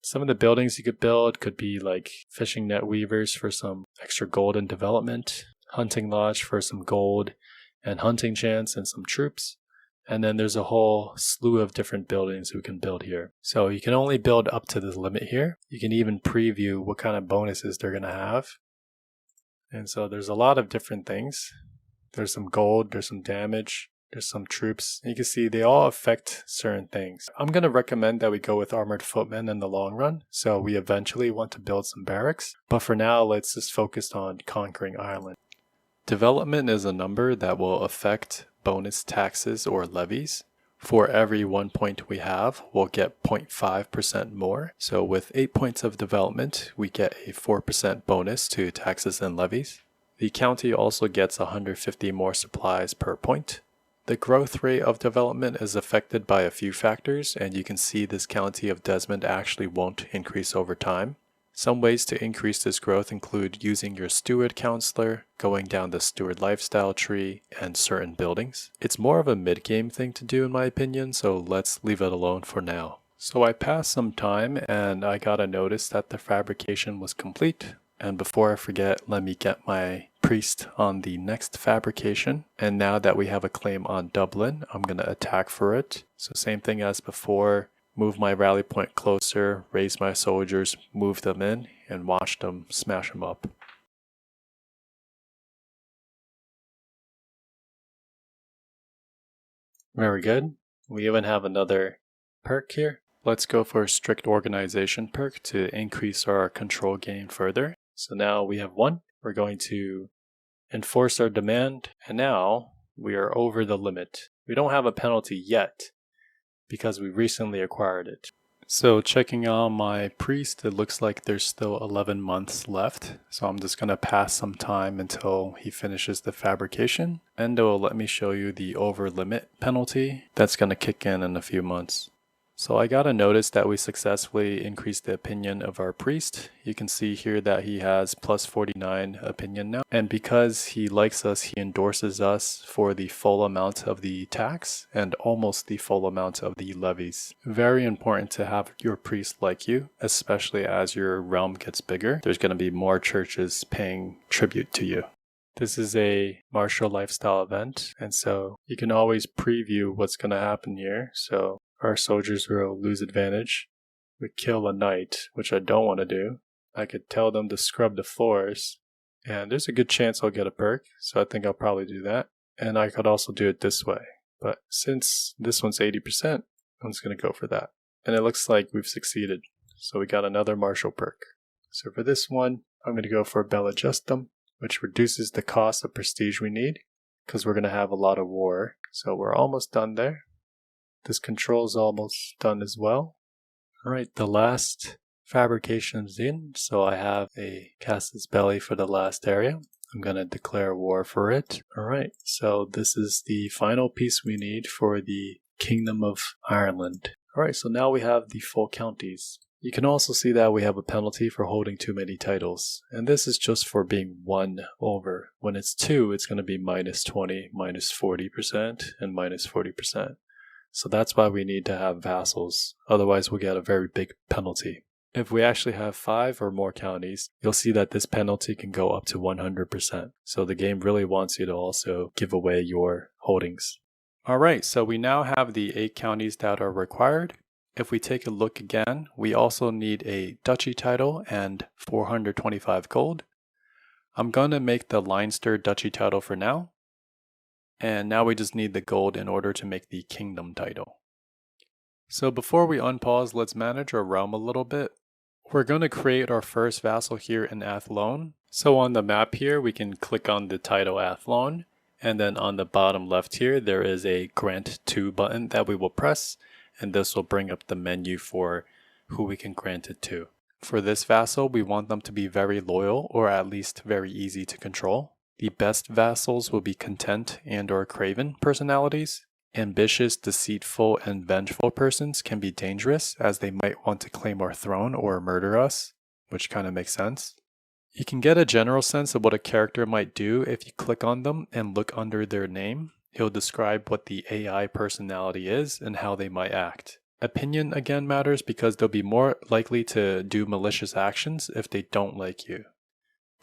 Some of the buildings you could build could be like fishing net weavers for some extra gold and development, hunting lodge for some gold and hunting chance and some troops. And then there's a whole slew of different buildings we can build here. So you can only build up to this limit here. You can even preview what kind of bonuses they're going to have. And so there's a lot of different things. There's some gold, there's some damage, there's some troops. You can see they all affect certain things. I'm going to recommend that we go with armored footmen in the long run. So we eventually want to build some barracks. But for now, let's just focus on conquering Ireland. Development is a number that will affect bonus taxes or levies. For every 1 point we have, we'll get 0.5% more. So with 8 points of development, we get a 4% bonus to taxes and levies. The county also gets 150 more supplies per point. The growth rate of development is affected by a few factors, and you can see this county of Desmond actually won't increase over time. Some ways to increase this growth include using your steward counselor, going down the steward lifestyle tree, and certain buildings. It's more of a mid-game thing to do in my opinion, so let's leave it alone for now. So I passed some time and I got a notice that the fabrication was complete. And before I forget, let me get my priest on the next fabrication. And now that we have a claim on Dublin, I'm going to attack for it. So same thing as before. Move my rally point closer, raise my soldiers, move them in, and watch them smash them up. Very good. We even have another perk here. Let's go for a strict organization perk to increase our control gain further. So now we have 1. We're going to enforce our demand, and now we are over the limit. We don't have a penalty yet, because we recently acquired it. So checking on my priest, it looks like there's still 11 months left. So I'm just going to pass some time until he finishes the fabrication. And it will let me show you the over limit penalty that's going to kick in a few months. So I got a notice that we successfully increased the opinion of our priest. You can see here that he has plus 49 opinion now. And because he likes us, he endorses us for the full amount of the tax and almost the full amount of the levies. Very important to have your priest like you, especially as your realm gets bigger. There's going to be more churches paying tribute to you. This is a martial lifestyle event, and so you can always preview what's going to happen here. So our soldiers will lose advantage. We kill a knight, which I don't want to do. I could tell them to scrub the floors, and there's a good chance I'll get a perk, so I think I'll probably do that. And I could also do it this way, but since this one's 80%, I'm just going to go for that. And it looks like we've succeeded, so we got another martial perk. So for this one, I'm going to go for Bella Justum, which reduces the cost of prestige we need, because we're going to have a lot of war. So we're almost done there. This control is almost done as well. Alright, the last fabrication is in, so I have a Casus Belli for the last area. I'm going to declare war for it. Alright, so this is the final piece we need for the Kingdom of Ireland. Alright, so now we have the full counties. You can also see that we have a penalty for holding too many titles, and this is just for being 1 over. When it's 2, it's going to be minus 20, minus 40%, and minus 40%. So that's why we need to have vassals, otherwise we'll get a very big penalty. If we actually have 5 or more counties, you'll see that this penalty can go up to 100%. So the game really wants you to also give away your holdings. Alright, so we now have the 8 counties that are required. If we take a look again, we also need a duchy title and 425 gold. I'm going to make the Leinster duchy title for now. And now we just need the gold in order to make the kingdom title. So before we unpause, let's manage our realm a little bit. We're going to create our first vassal here in Athlone. So on the map here, we can click on the title Athlone. And then on the bottom left here, there is a Grant To button that we will press. And this will bring up the menu for who we can grant it to. For this vassal, we want them to be very loyal or at least very easy to control. The best vassals will be content and or craven personalities. Ambitious, deceitful, and vengeful persons can be dangerous as they might want to claim our throne or murder us, which kind of makes sense. You can get a general sense of what a character might do if you click on them and look under their name. It'll describe what the AI personality is and how they might act. Opinion again matters because they'll be more likely to do malicious actions if they don't like you.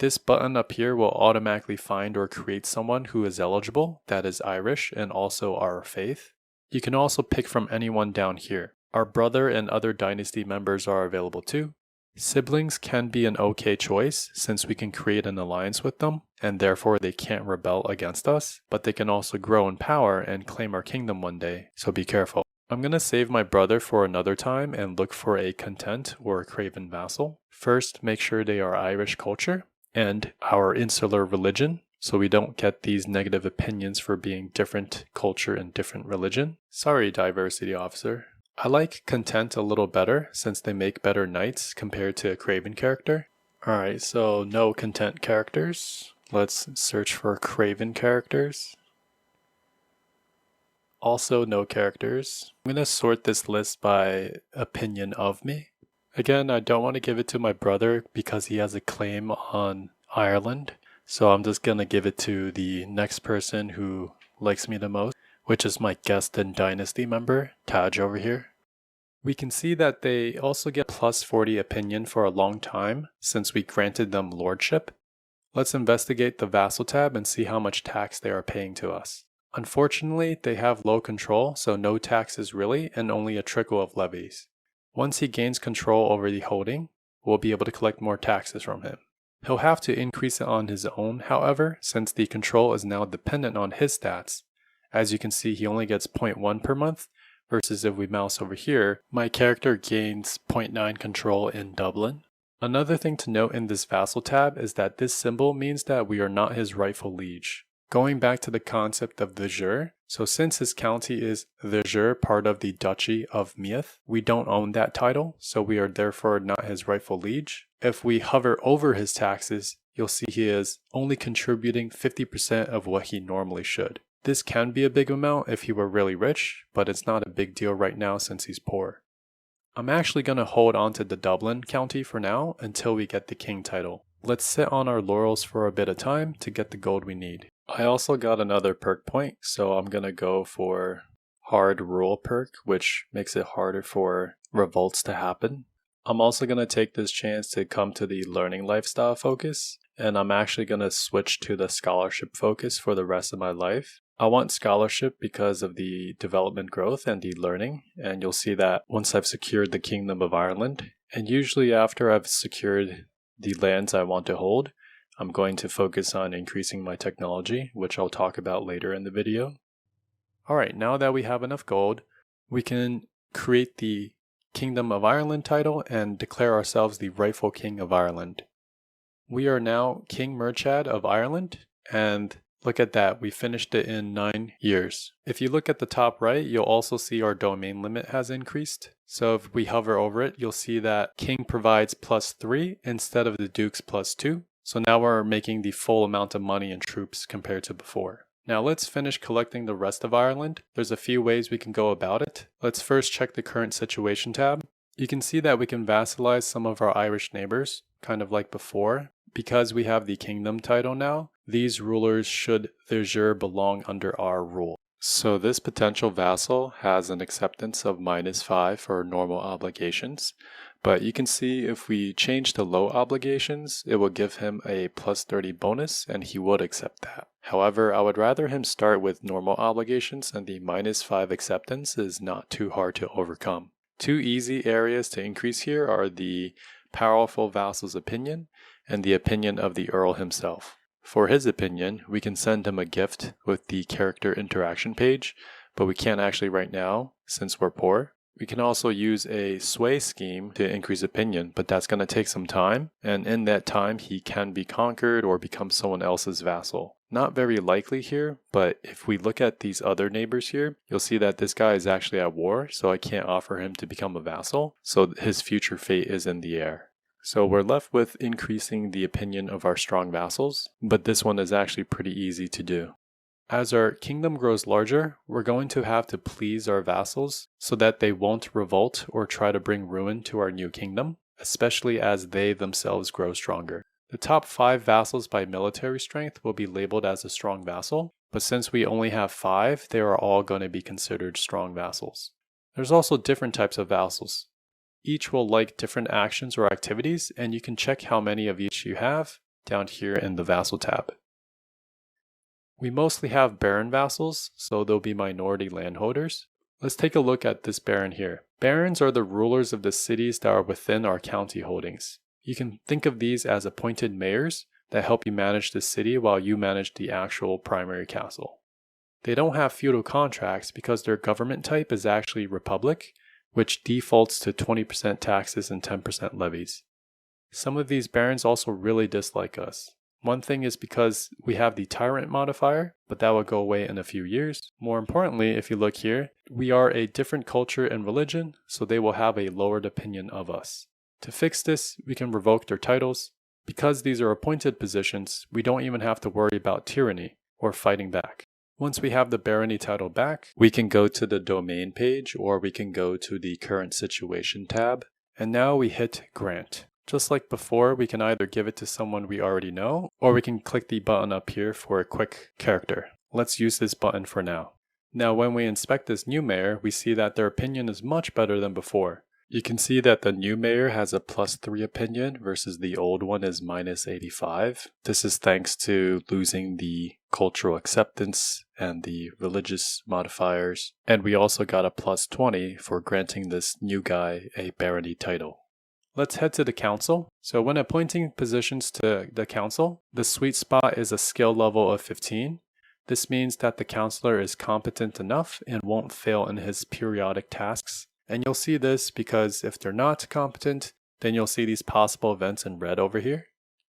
This button up here will automatically find or create someone who is eligible, that is Irish, and also our faith. You can also pick from anyone down here. Our brother and other dynasty members are available too. Siblings can be an okay choice since we can create an alliance with them, and therefore they can't rebel against us, but they can also grow in power and claim our kingdom one day, so be careful. I'm going to save my brother for another time and look for a content or a craven vassal. First, make sure they are Irish culture and our insular religion, so we don't get these negative opinions for being different culture and different religion. Sorry, diversity officer. I like content a little better since they make better knights compared to a craven character. Alright, so no content characters. Let's search for craven characters. Also no characters. I'm going to sort this list by opinion of me. Again, I don't want to give it to my brother because he has a claim on Ireland. So I'm just going to give it to the next person who likes me the most, which is my guest and dynasty member, Taj over here. We can see that they also get plus 40 opinion for a long time since we granted them lordship. Let's investigate the vassal tab and see how much tax they are paying to us. Unfortunately, they have low control, so no taxes really, and only a trickle of levies. Once he gains control over the holding, we'll be able to collect more taxes from him. He'll have to increase it on his own, however, since the control is now dependent on his stats. As you can see, he only gets 0.1 per month, versus if we mouse over here, my character gains 0.9 control in Dublin. Another thing to note in this vassal tab is that this symbol means that we are not his rightful liege. Going back to the concept of the jure, so since his county is the jure, part of the Duchy of Meath, we don't own that title, so we are therefore not his rightful liege. If we hover over his taxes, you'll see he is only contributing 50% of what he normally should. This can be a big amount if he were really rich, but it's not a big deal right now since he's poor. I'm actually going to hold on to the Dublin county for now until we get the king title. Let's sit on our laurels for a bit of time to get the gold we need. I also got another perk point, so I'm going to go for hard rule perk, which makes it harder for revolts to happen. I'm also going to take this chance to come to the learning lifestyle focus, and I'm actually going to switch to the scholarship focus for the rest of my life. I want scholarship because of the development growth and the learning, and you'll see that once I've secured the Kingdom of Ireland, and usually after I've secured the lands I want to hold, I'm going to focus on increasing my technology, which I'll talk about later in the video. Alright, now that we have enough gold, we can create the Kingdom of Ireland title and declare ourselves the rightful King of Ireland. We are now King Murchad of Ireland, and look at that, we finished it in 9 years. If you look at the top right, you'll also see our domain limit has increased. So if we hover over it, you'll see that King provides +3 instead of the Duke's +2. So now we're making the full amount of money and troops compared to before. Now let's finish collecting the rest of Ireland. There's a few ways we can go about it. Let's first check the current situation tab. You can see that we can vassalize some of our Irish neighbors, kind of like before. Because we have the kingdom title now, these rulers should de jure belong under our rule. So this potential vassal has an acceptance of -5 for normal obligations. But you can see if we change to low obligations, it will give him a +30 bonus and he would accept that. However, I would rather him start with normal obligations, and the -5 acceptance is not too hard to overcome. Two easy areas to increase here are the powerful vassal's opinion and the opinion of the Earl himself. For his opinion, we can send him a gift with the character interaction page, but we can't actually right now since we're poor. We can also use a sway scheme to increase opinion, but that's going to take some time, and in that time he can be conquered or become someone else's vassal. Not very likely here, but if we look at these other neighbors here, you'll see that this guy is actually at war, so I can't offer him to become a vassal, so his future fate is in the air. So we're left with increasing the opinion of our strong vassals, but this one is actually pretty easy to do. As our kingdom grows larger, we're going to have to please our vassals so that they won't revolt or try to bring ruin to our new kingdom, especially as they themselves grow stronger. The top 5 vassals by military strength will be labeled as a strong vassal, but since we only have 5, they are all going to be considered strong vassals. There's also different types of vassals. Each will like different actions or activities, and you can check how many of each you have down here in the vassal tab. We mostly have baron vassals, so they'll be minority landholders. Let's take a look at this baron here. Barons are the rulers of the cities that are within our county holdings. You can think of these as appointed mayors that help you manage the city while you manage the actual primary castle. They don't have feudal contracts because their government type is actually republic, which defaults to 20% taxes and 10% levies. Some of these barons also really dislike us. One thing is because we have the tyrant modifier, but that will go away in a few years. More importantly, if you look here, we are a different culture and religion, so they will have a lowered opinion of us. To fix this, we can revoke their titles. Because these are appointed positions, we don't even have to worry about tyranny or fighting back. Once we have the barony title back, we can go to the domain page or we can go to the current situation tab, and now we hit grant. Just like before, we can either give it to someone we already know, or we can click the button up here for a quick character. Let's use this button for now. Now when we inspect this new mayor, we see that their opinion is much better than before. You can see that the new mayor has a +3 opinion versus the old one is -85. This is thanks to losing the cultural acceptance and the religious modifiers. And we also got a +20 for granting this new guy a barony title. Let's head to the council. So when appointing positions to the council, the sweet spot is a skill level of 15. This means that the counselor is competent enough and won't fail in his periodic tasks. And you'll see this because if they're not competent, then you'll see these possible events in red over here.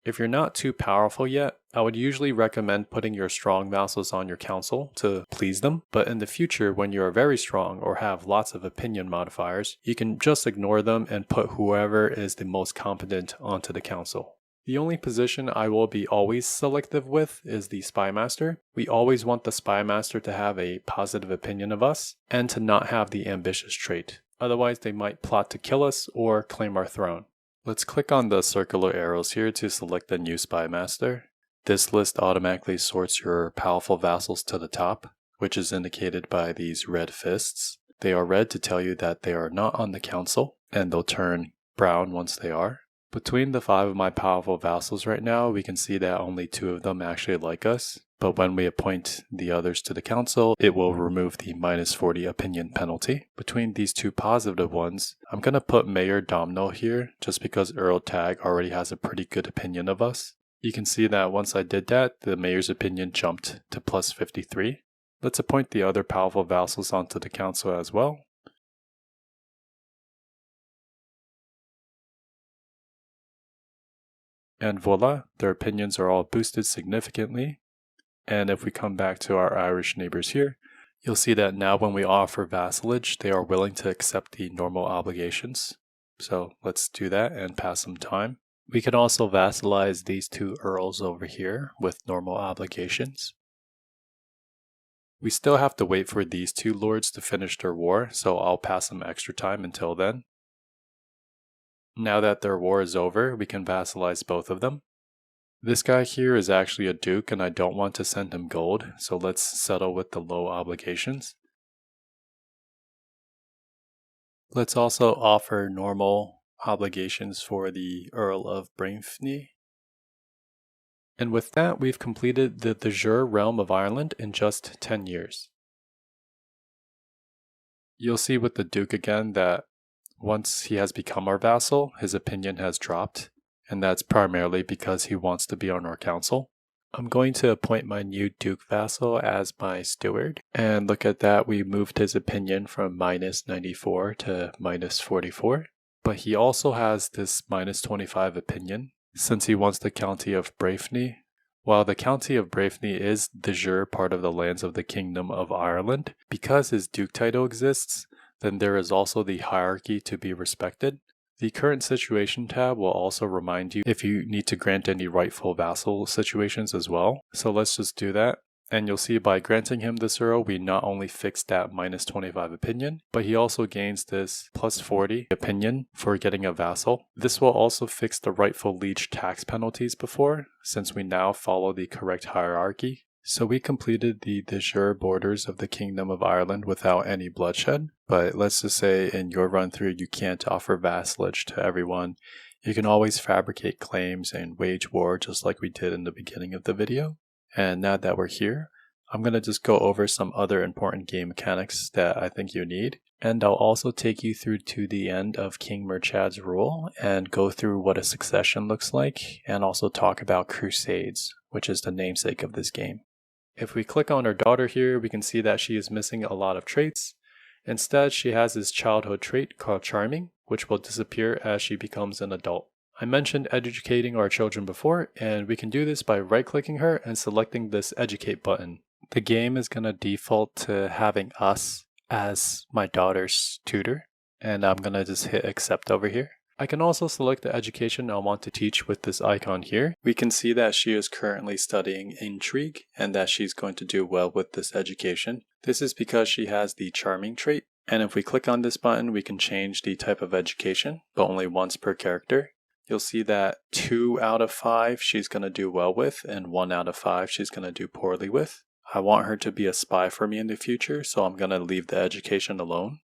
If you're not too powerful yet, I would usually recommend putting your strong vassals on your council to please them, but in the future when you are very strong or have lots of opinion modifiers, you can just ignore them and put whoever is the most competent onto the council. The only position I will be always selective with is the spy master. We always want the spy master to have a positive opinion of us and to not have the ambitious trait. Otherwise they might plot to kill us or claim our throne. Let's click on the circular arrows here to select the new spy master. This list automatically sorts your powerful vassals to the top, which is indicated by these red fists. They are red to tell you that they are not on the council, and they'll turn brown once they are. Between the 5 of my powerful vassals right now, we can see that only 2 of them actually like us. But when we appoint the others to the council, it will remove the -40 opinion penalty. Between these 2 positive ones, I'm going to put Mayor Domino here just because Earl Tag already has a pretty good opinion of us. You can see that once I did that, the mayor's opinion jumped to +53. Let's appoint the other powerful vassals onto the council as well. And voila, their opinions are all boosted significantly. And if we come back to our Irish neighbors here, you'll see that now when we offer vassalage, they are willing to accept the normal obligations. So let's do that and pass some time. We can also vassalize these 2 earls over here with normal obligations. We still have to wait for these 2 lords to finish their war, so I'll pass some extra time until then. Now that their war is over, we can vassalize both of them. This guy here is actually a duke and I don't want to send him gold, so let's settle with the low obligations. Let's also offer normal obligations for the Earl of Brainfney. And with that, we've completed the de jure realm of Ireland in just 10 years. You'll see with the Duke again that once he has become our vassal, his opinion has dropped, and that's primarily because he wants to be on our council. I'm going to appoint my new Duke vassal as my steward, and look at that, we moved his opinion from -94 to -44. But he also has this -25 opinion, since he wants the county of Braefney. While the county of Braefney is de jure part of the lands of the Kingdom of Ireland, because his duke title exists, then there is also the hierarchy to be respected. The current situation tab will also remind you if you need to grant any rightful vassal situations as well. So let's just do that. And you'll see by granting him this earl, we not only fixed that -25 opinion, but he also gains this +40 opinion for getting a vassal. This will also fix the rightful liege tax penalties before, since we now follow the correct hierarchy. So we completed the de jure borders of the Kingdom of Ireland without any bloodshed, but let's just say in your run through you can't offer vassalage to everyone. You can always fabricate claims and wage war just like we did in the beginning of the video. And now that we're here, I'm going to just go over some other important game mechanics that I think you need. And I'll also take you through to the end of King Murchad's rule and go through what a succession looks like, and also talk about Crusades, which is the namesake of this game. If we click on her daughter here, we can see that she is missing a lot of traits. Instead, she has this childhood trait called Charming, which will disappear as she becomes an adult. I mentioned educating our children before, and we can do this by right-clicking her and selecting this Educate button. The game is going to default to having us as my daughter's tutor, and I'm going to just hit Accept over here. I can also select the education I want to teach with this icon here. We can see that she is currently studying Intrigue, and that she's going to do well with this education. This is because she has the Charming trait, and if we click on this button, we can change the type of education, but only once per character. You'll see that 2 out of 5 she's going to do well with, and 1 out of 5 she's going to do poorly with. I want her to be a spy for me in the future, so I'm going to leave the education alone.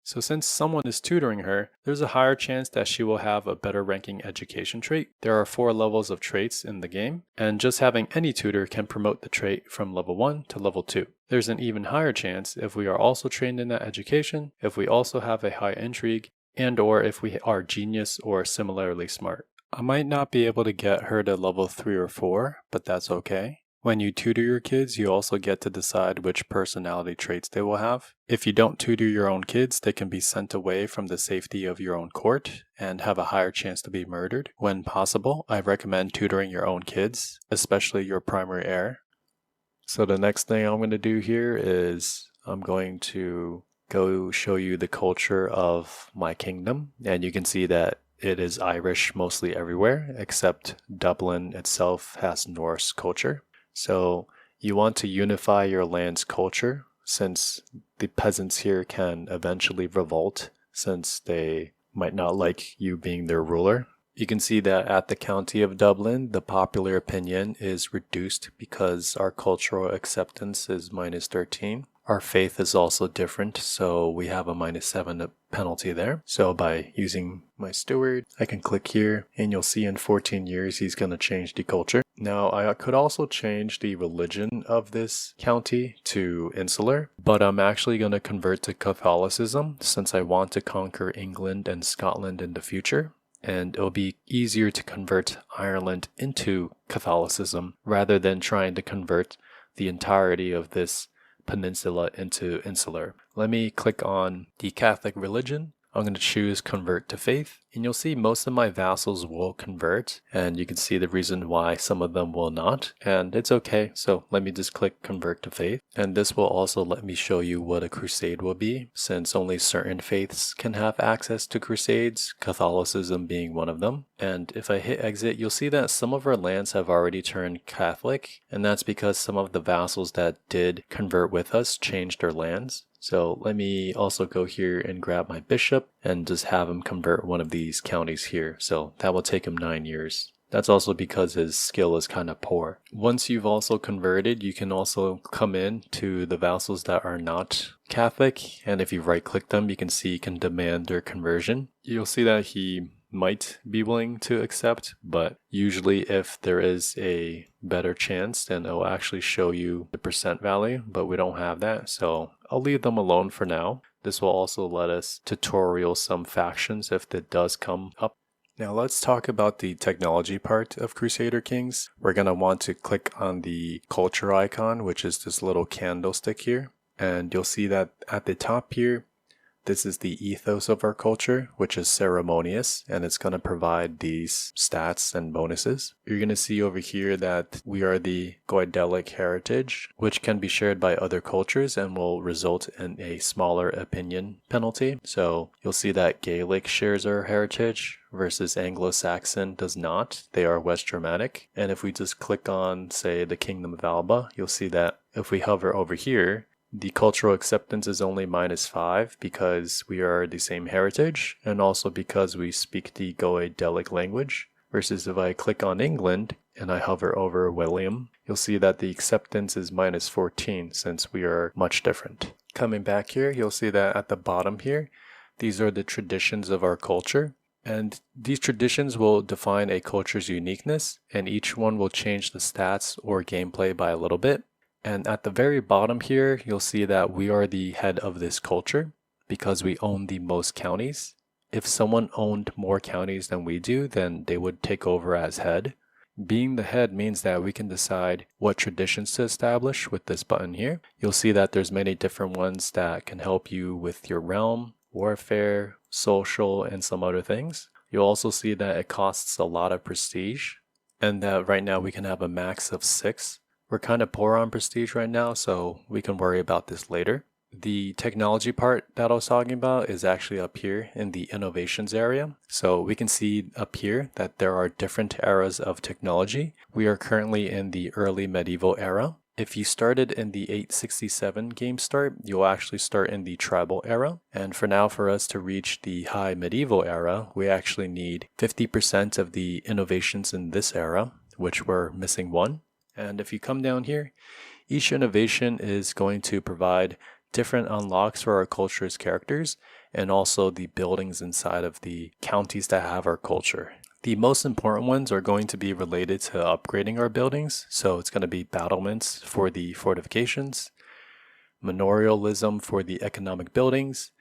So since someone is tutoring her, there's a higher chance that she will have a better ranking education trait. There are 4 levels of traits in the game, and just having any tutor can promote the trait from level 1 to level 2. There's an even higher chance if we are also trained in that education, if we also have a high intrigue, and or if we are genius or similarly smart. I might not be able to get her to level 3 or 4, but that's okay. When you tutor your kids, you also get to decide which personality traits they will have. If you don't tutor your own kids, they can be sent away from the safety of your own court and have a higher chance to be murdered. When possible, I recommend tutoring your own kids, especially your primary heir. So the next thing I'm going to do here is I'm going to go show you the culture of my kingdom, and you can see that it is Irish mostly everywhere, except Dublin itself has Norse culture. So you want to unify your land's culture, since the peasants here can eventually revolt, since they might not like you being their ruler. You can see that at the county of Dublin, the popular opinion is reduced because our cultural acceptance is -13. Our faith is also different, so we have a -7 penalty there. So by using my steward, I can click here, and you'll see in 14 years he's going to change the culture. Now, I could also change the religion of this county to insular, but I'm actually going to convert to Catholicism since I want to conquer England and Scotland in the future. And it'll be easier to convert Ireland into Catholicism rather than trying to convert the entirety of this peninsula into insular. Let me click on the Catholic religion. I'm going to choose convert to faith, and you'll see most of my vassals will convert, and you can see the reason why some of them will not, and it's okay. So let me just click convert to faith, and this will also let me show you what a crusade will be, since only certain faiths can have access to crusades, Catholicism being one of them. And if I hit exit, you'll see that some of our lands have already turned Catholic, and that's because some of the vassals that did convert with us changed their lands. So let me also go here and grab my bishop and just have him convert one of these counties here. So that will take him 9 years. That's also because his skill is kind of poor. Once you've also converted, you can also come in to the vassals that are not Catholic. And if you right click them, you can see you can demand their conversion. You'll see that he might be willing to accept, but usually if there is a better chance, then it'll actually show you the percent value, but we don't have that, so I'll leave them alone for now. This will also let us tutorial some factions if it does come up. Now let's talk about the technology part of Crusader Kings. We're going to want to click on the culture icon, which is this little candlestick here, and you'll see that at the top here, this is the ethos of our culture, which is ceremonious, and it's going to provide these stats and bonuses. You're going to see over here that we are the Goidelic heritage, which can be shared by other cultures and will result in a smaller opinion penalty. So you'll see that Gaelic shares our heritage versus Anglo-Saxon does not. They are West Germanic. And if we just click on, say, the Kingdom of Alba, you'll see that if we hover over here, the cultural acceptance is only -5 because we are the same heritage and also because we speak the Goidelic language. Versus if I click on England and I hover over William, you'll see that the acceptance is -14 since we are much different. Coming back here, you'll see that at the bottom here, these are the traditions of our culture. And these traditions will define a culture's uniqueness, and each one will change the stats or gameplay by a little bit. And at the very bottom here, you'll see that we are the head of this culture because we own the most counties. If someone owned more counties than we do, then they would take over as head. Being the head means that we can decide what traditions to establish with this button here. You'll see that there's many different ones that can help you with your realm, warfare, social, and some other things. You'll also see that it costs a lot of prestige, and that right now we can have a max of 6. We're kind of poor on prestige right now, so we can worry about this later. The technology part that I was talking about is actually up here in the innovations area. So we can see up here that there are different eras of technology. We are currently in the early medieval era. If you started in the 867 game start, you'll actually start in the tribal era. And for now, for us to reach the high medieval era, we actually need 50% of the innovations in this era, which we're missing 1. And if you come down here, each innovation is going to provide different unlocks for our culture's characters and also the buildings inside of the counties that have our culture. The most important ones are going to be related to upgrading our buildings. So it's going to be battlements for the fortifications, manorialism for the economic buildings,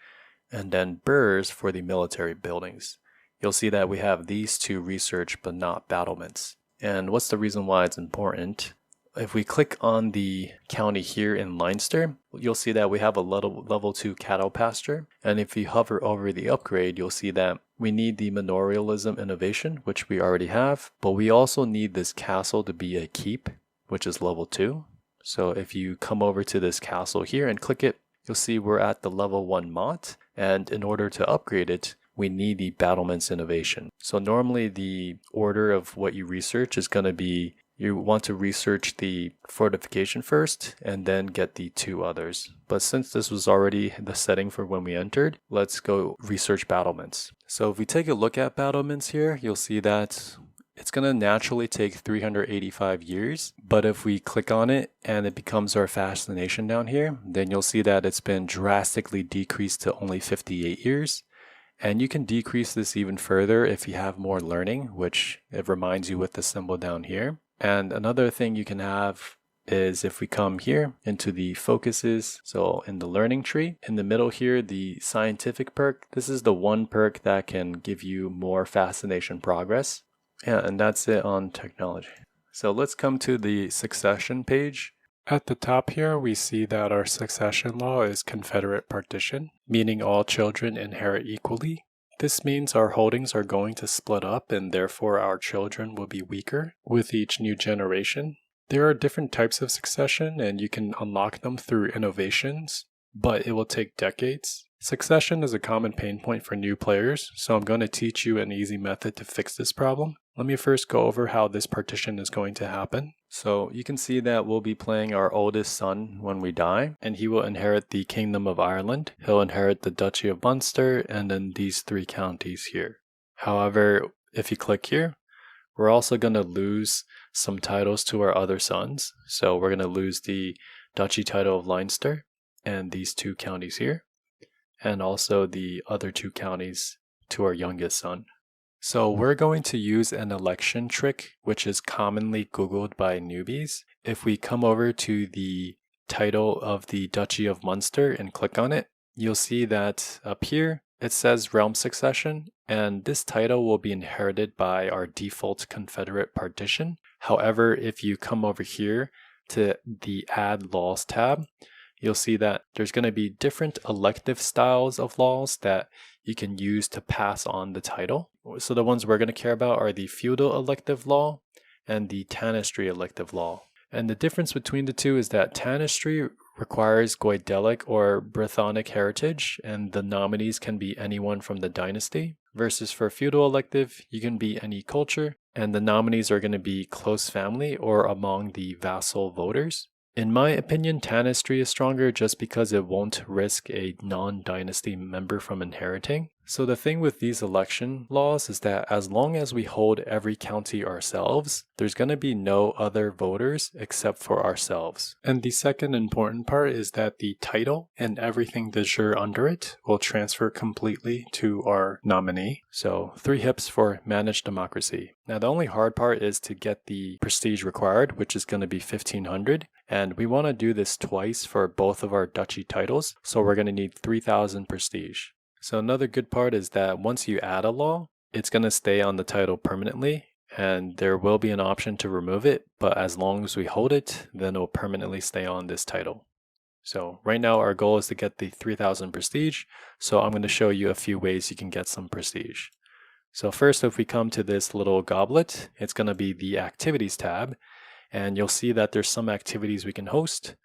and then burrs for the military buildings. You'll see that we have these to research but not battlements. And what's the reason why it's important? If we click on the county here in Leinster, you'll see that we have a level 2 cattle pasture. And if you hover over the upgrade, you'll see that we need the manorialism innovation, which we already have, but we also need this castle to be a keep, which is level 2. So if you come over to this castle here and click it, you'll see we're at the level 1 mott. And in order to upgrade it, we need the battlements innovation. So normally the order of what you research is going to be, you want to research the fortification first and then get the 2 others. But since this was already the setting for when we entered, let's go research battlements. So if we take a look at battlements here, you'll see that it's going to naturally take 385 years. But if we click on it and it becomes our fascination down here, then you'll see that it's been drastically decreased to only 58 years. And you can decrease this even further if you have more learning, which it reminds you with the symbol down here. And another thing you can have is if we come here into the focuses, so in the learning tree, in the middle here, the scientific perk, this is the one perk that can give you more fascination progress. Yeah, and that's it on technology. So let's come to the succession page. At the top here, we see that our succession law is Confederate partition, meaning all children inherit equally. This means our holdings are going to split up and therefore our children will be weaker with each new generation. There are different types of succession and you can unlock them through innovations, but it will take decades. Succession is a common pain point for new players, so I'm going to teach you an easy method to fix this problem. Let me first go over how this partition is going to happen. So you can see that we'll be playing our oldest son when we die, and he will inherit the Kingdom of Ireland. He'll inherit the Duchy of Munster, and then these 3 counties here. However, if you click here, we're also going to lose some titles to our other sons. So we're going to lose the Duchy title of Leinster and these 2 counties here, and also the other 2 counties to our youngest son. So we're going to use an election trick, which is commonly Googled by newbies. If we come over to the title of the Duchy of Munster and click on it, you'll see that up here it says realm succession, and this title will be inherited by our default Confederate partition. However, if you come over here to the Add Laws tab, you'll see that there's going to be different elective styles of laws that you can use to pass on the title. So the ones we're going to care about are the feudal elective law and the tanistry elective law. And the difference between the two is that tanistry requires Goidelic or Brythonic heritage, and the nominees can be anyone from the dynasty, versus for feudal elective, you can be any culture, and the nominees are going to be close family or among the vassal voters. In my opinion, tanistry is stronger just because it won't risk a non-dynasty member from inheriting. So the thing with these election laws is that as long as we hold every county ourselves, there's going to be no other voters except for ourselves. And the second important part is that the title and everything de jure under it will transfer completely to our nominee. So 3 hips for managed democracy. Now the only hard part is to get the prestige required, which is going to be 1500. And we want to do this twice for both of our duchy titles. So we're going to need 3000 prestige. So another good part is that once you add a law, it's going to stay on the title permanently, and there will be an option to remove it, but as long as we hold it, then it will permanently stay on this title. So right now our goal is to get the 3000 prestige, so I'm going to show you a few ways you can get some prestige. So first, if we come to this little goblet, it's going to be the activities tab, and you'll see that there's some activities we can host.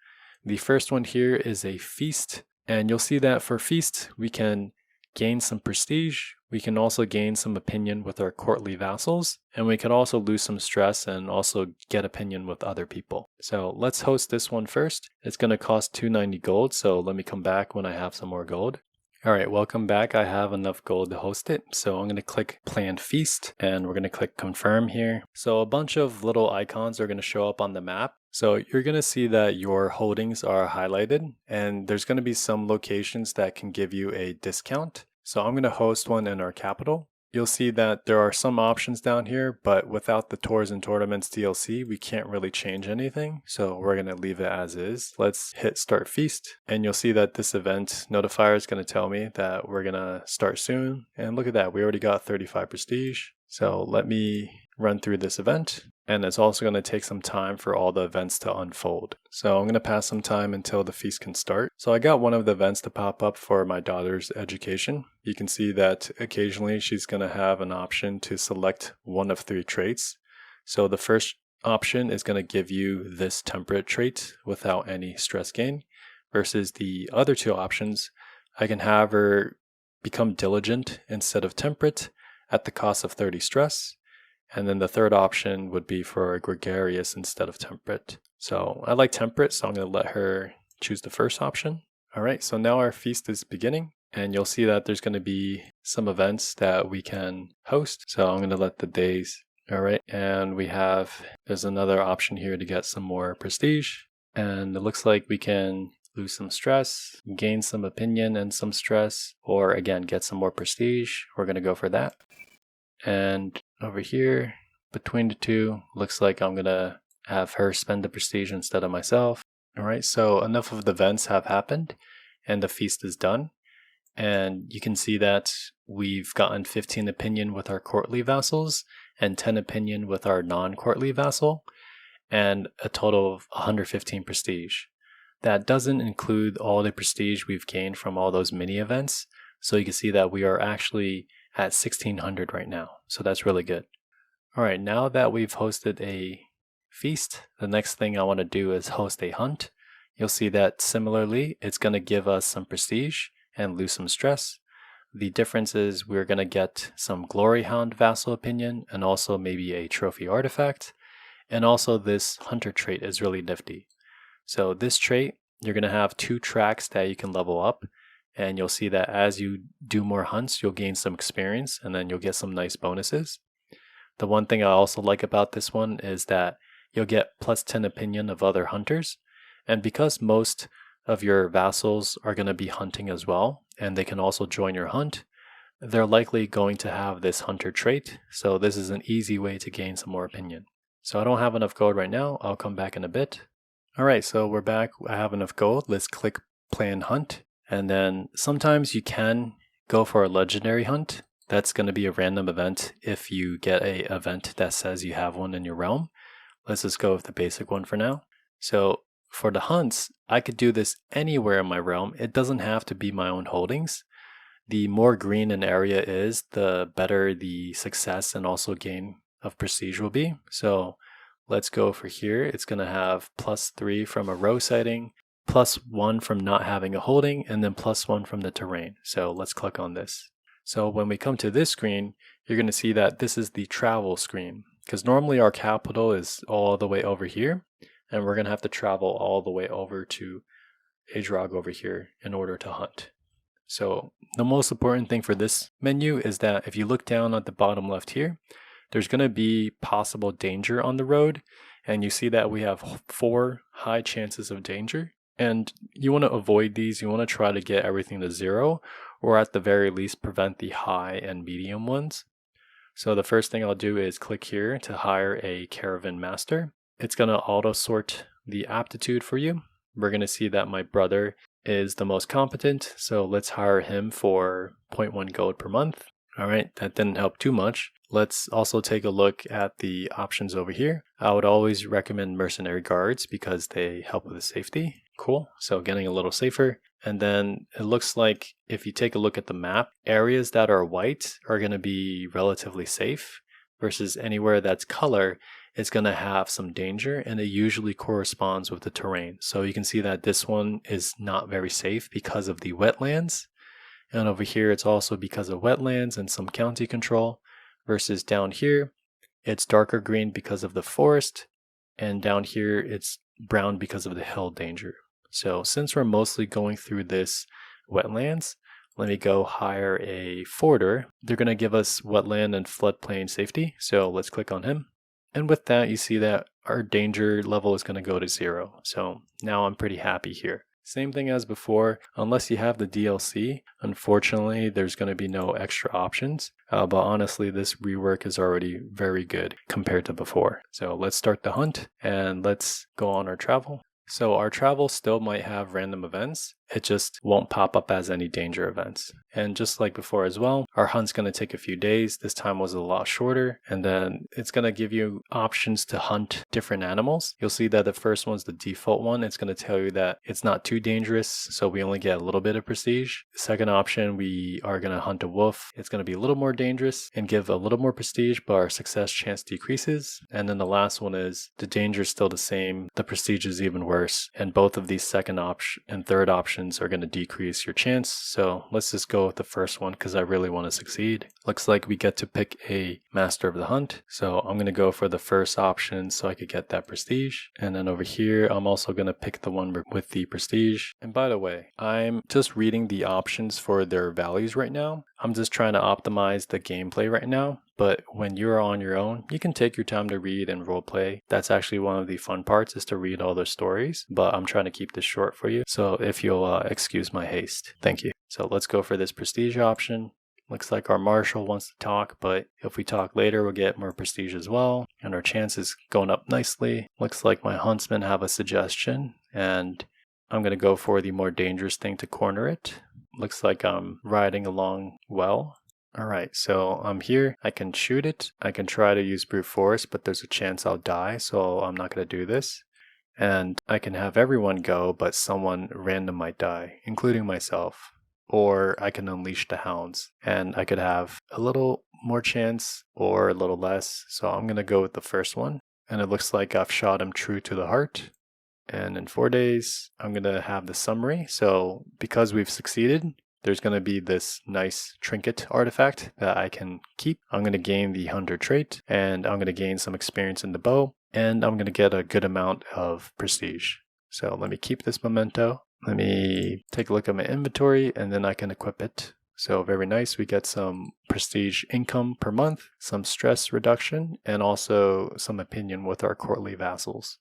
The first one here is a feast, and you'll see that for feast we can gain some prestige, we can also gain some opinion with our courtly vassals, and we can also lose some stress and also get opinion with other people. So let's host this one first. It's going to cost 290 gold, so let me come back when I have some more gold. Alright, welcome back. I have enough gold to host it, so I'm going to click Plan Feast, and we're going to click Confirm here. So a bunch of little icons are going to show up on the map. So you're going to see that your holdings are highlighted, and there's going to be some locations that can give you a discount. So I'm going to host one in our capital. You'll see that there are some options down here, but without the Tours and Tournaments DLC, we can't really change anything. So we're going to leave it as is. Let's hit Start Feast, and you'll see that this event notifier is going to tell me that we're going to start soon. And look at that, we already got 35 prestige. So let me run through this event, and it's also going to take some time for all the events to unfold. So I'm going to pass some time until the feast can start. So I got one of the events to pop up for my daughter's education. You can see that occasionally she's going to have an option to select one of 3 traits. So the first option is going to give you this temperate trait without any stress gain, versus the other 2 options. I can have her become diligent instead of temperate at the cost of 30 stress. And then the third option would be for gregarious instead of temperate. So I like temperate, so I'm going to let her choose the first option. All right, so now our feast is beginning, and you'll see that there's going to be some events that we can host. So I'm going to let the days. All right, and there's another option here to get some more prestige. And it looks like we can lose some stress, gain some opinion and some stress, or again, get some more prestige. We're going to go for that. And over here, between the 2, looks like I'm going to have her spend the prestige instead of myself. Alright, so enough of the events have happened, and the feast is done. And you can see that we've gotten 15 opinion with our courtly vassals, and 10 opinion with our non-courtly vassal, and a total of 115 prestige. That doesn't include all the prestige we've gained from all those mini events, so you can see that we are actually at 1600 right now, so that's really good. Alright, now that we've hosted a feast, the next thing I want to do is host a hunt. You'll see that similarly, it's going to give us some prestige and lose some stress. The difference is we're going to get some Glory Hound vassal opinion and also maybe a trophy artifact. And also this hunter trait is really nifty. So this trait, you're going to have 2 tracks that you can level up. And you'll see that as you do more hunts, you'll gain some experience, and then you'll get some nice bonuses. The one thing I also like about this one is that you'll get plus 10 opinion of other hunters. And because most of your vassals are going to be hunting as well, and they can also join your hunt, they're likely going to have this hunter trait, so this is an easy way to gain some more opinion. So I don't have enough gold right now, I'll come back in a bit. Alright, so we're back, I have enough gold, let's click plan hunt, and then sometimes you can go for a legendary hunt. That's going to be a random event if you get a event that says you have one in your realm. Let's just go with the basic one for now. So for the hunts, I could do this anywhere in my realm. It doesn't have to be my own holdings. The more green an area is, the better the success and also gain of prestige will be. So let's go for here. It's going to have +3 from a row sighting, +1 from not having a holding, and then +1 from the terrain. So let's click on this. So when we come to this screen, you're going to see that this is the travel screen, because normally our capital is all the way over here, and we're going to have to travel all the way over to Adrog over here in order to hunt. So the most important thing for this menu is that if you look down at the bottom left here, there's going to be possible danger on the road, and you see that we have 4 high chances of danger, and you want to avoid these. You want to try to get everything to 0, or at the very least prevent the high and medium ones. So the first thing I'll do is click here to hire a caravan master. It's going to auto sort the aptitude for you. We're going to see that my brother is the most competent, so let's hire him for 0.1 gold per month. Alright, that didn't help too much. Let's also take a look at the options over here. I would always recommend mercenary guards because they help with the safety. Cool, so getting a little safer. And then it looks like if you take a look at the map, areas that are white are going to be relatively safe versus anywhere that's color, it's going to have some danger, and it usually corresponds with the terrain. So you can see that this one is not very safe because of the wetlands. And over here, it's also because of wetlands and some county control, versus down here, it's darker green because of the forest, and down here, it's brown because of the hill danger. So since we're mostly going through this wetlands, let me go hire a forder. They're going to give us wetland and floodplain safety, so let's click on him. And with that, you see that our danger level is going to go to 0. So now I'm pretty happy here. Same thing as before, unless you have the DLC, unfortunately there's going to be no extra options, but honestly this rework is already very good compared to before. So let's start the hunt and let's go on our travel. So our travel still might have random events, it just won't pop up as any danger events. And just like before as well, our hunt's going to take a few days. This time was a lot shorter, and then it's going to give you options to hunt different animals. You'll see that the first one's the default one. It's going to tell you that it's not too dangerous, so we only get a little bit of prestige. The second option, we are going to hunt a wolf. It's going to be a little more dangerous and give a little more prestige, but our success chance decreases. And then the last one is the danger is still the same, the prestige is even worse, and both of these second option and third options are going to decrease your chance. So let's just go with the first one because I really want to succeed. Looks like we get to pick a master of the hunt, so I'm going to go for the first option so I could get that prestige. And then over here I'm also going to pick the one with the prestige. And by the way, I'm just reading the options for their values right now. I'm just trying to optimize the gameplay right now. But when you're on your own, you can take your time to read and roleplay. That's actually one of the fun parts, is to read all their stories. But I'm trying to keep this short for you, so if you'll excuse my haste. Thank you. So let's go for this prestige option. Looks like our marshal wants to talk, but if we talk later, we'll get more prestige as well. And our chances going up nicely. Looks like my huntsmen have a suggestion, and I'm going to go for the more dangerous thing to corner it. Looks like I'm riding along well. Alright, so I'm here, I can shoot it, I can try to use brute force, but there's a chance I'll die, so I'm not going to do this. And I can have everyone go, but someone random might die, including myself. Or I can unleash the hounds, and I could have a little more chance or a little less, so I'm going to go with the first one. And it looks like I've shot him true to the heart. And in 4 days, I'm going to have the summary, so because we've succeeded, there's going to be this nice trinket artifact that I can keep. I'm going to gain the hunter trait, and I'm going to gain some experience in the bow, and I'm going to get a good amount of prestige. So let me keep this memento. Let me take a look at my inventory, and then I can equip it. So very nice, we get some prestige income per month, some stress reduction, and also some opinion with our courtly vassals.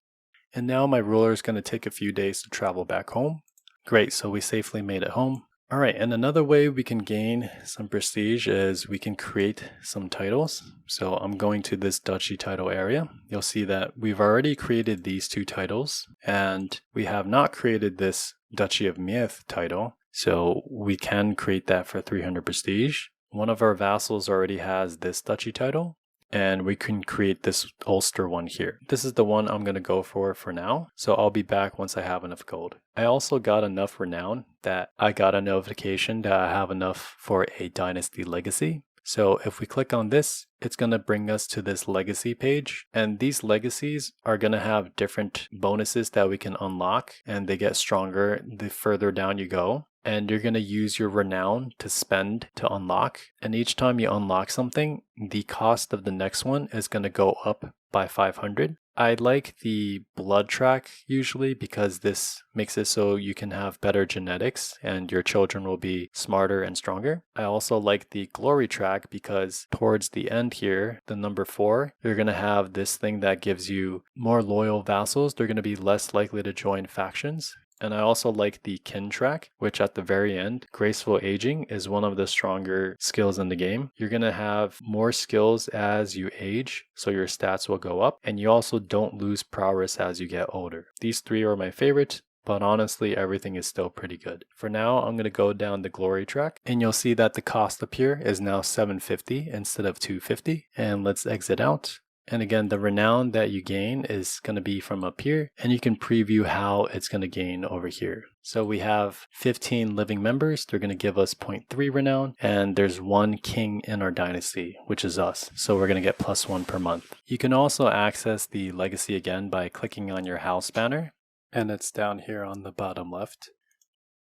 And now my ruler is going to take a few days to travel back home. Great, so we safely made it home. All right, and another way we can gain some prestige is we can create some titles. So I'm going to this duchy title area. You'll see that we've already created these 2 titles, and we have not created this Duchy of Meath title. So we can create that for 300 prestige. One of our vassals already has this duchy title, and we can create this Ulster one here. This is the one I'm going to go for now, so I'll be back once I have enough gold. I also got enough renown that I got a notification that I have enough for a dynasty legacy. So if we click on this, it's going to bring us to this legacy page, and these legacies are going to have different bonuses that we can unlock, and they get stronger the further down you go. And you're going to use your renown to spend to unlock. And each time you unlock something, the cost of the next one is going to go up by 500. I like the blood track usually because this makes it so you can have better genetics and your children will be smarter and stronger. I also like the glory track because towards the end here, the number 4, you're going to have this thing that gives you more loyal vassals. They're going to be less likely to join factions. And I also like the kin track, which at the very end, graceful aging is one of the stronger skills in the game. You're going to have more skills as you age, so your stats will go up, and you also don't lose prowess as you get older. These 3 are my favorite, but honestly, everything is still pretty good. For now, I'm going to go down the glory track, and you'll see that the cost up here is now 750 instead of 250. And let's exit out. And again, the renown that you gain is going to be from up here, and you can preview how it's going to gain over here. So we have 15 living members. They're going to give us 0.3 renown, and there's 1 king in our dynasty, which is us. So we're going to get +1 per month. You can also access the legacy again by clicking on your house banner, and it's down here on the bottom left.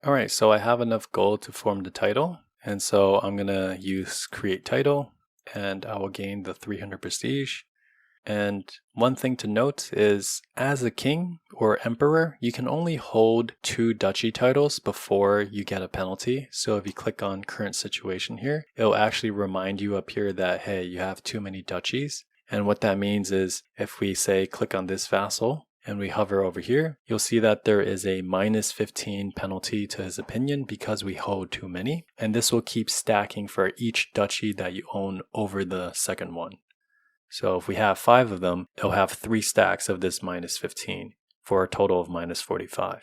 All right, so I have enough gold to form the title, and so I'm going to use create title, and I will gain the 300 prestige. And one thing to note is, as a king or emperor, you can only hold 2 duchy titles before you get a penalty. So if you click on current situation here, it'll actually remind you up here that, hey, you have too many duchies. And what that means is, if we say click on this vassal and we hover over here, you'll see that there is a -15 penalty to his opinion because we hold too many. And this will keep stacking for each duchy that you own over the second one. So if we have 5 of them, it'll have 3 stacks of this -15 for a total of -45.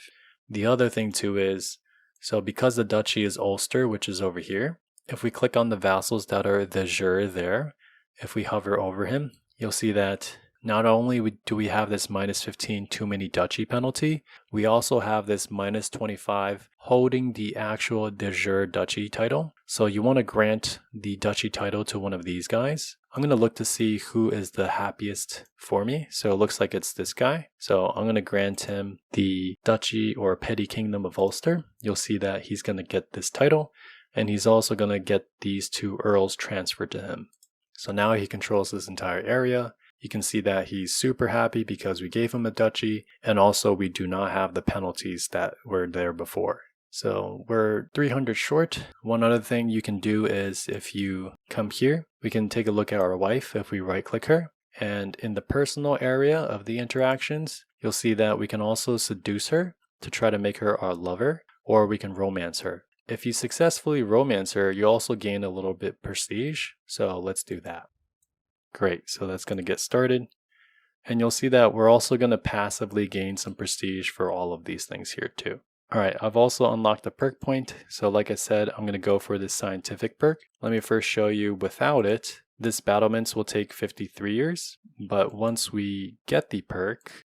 The other thing too is, so because the duchy is Ulster, which is over here, if we click on the vassals that are the jure there, if we hover over him, you'll see that not only do we have this -15 too many duchy penalty, we also have this -25 holding the actual de jure duchy title. So you want to grant the duchy title to one of these guys. I'm going to look to see who is the happiest for me. So it looks like it's this guy. So I'm going to grant him the duchy or petty kingdom of Ulster. You'll see that he's going to get this title, and he's also going to get these 2 earls transferred to him. So now he controls this entire area. You can see that he's super happy because we gave him a duchy, and also we do not have the penalties that were there before. So we're 300 short. One other thing you can do is, if you come here, we can take a look at our wife if we right click her. And in the personal area of the interactions, you'll see that we can also seduce her to try to make her our lover, or we can romance her. If you successfully romance her, you also gain a little bit prestige. So let's do that. Great, so that's going to get started. And you'll see that we're also going to passively gain some prestige for all of these things here too. All right, I've also unlocked a perk point. So like I said, I'm going to go for this scientific perk. Let me first show you without it. This battlements will take 53 years, but once we get the perk,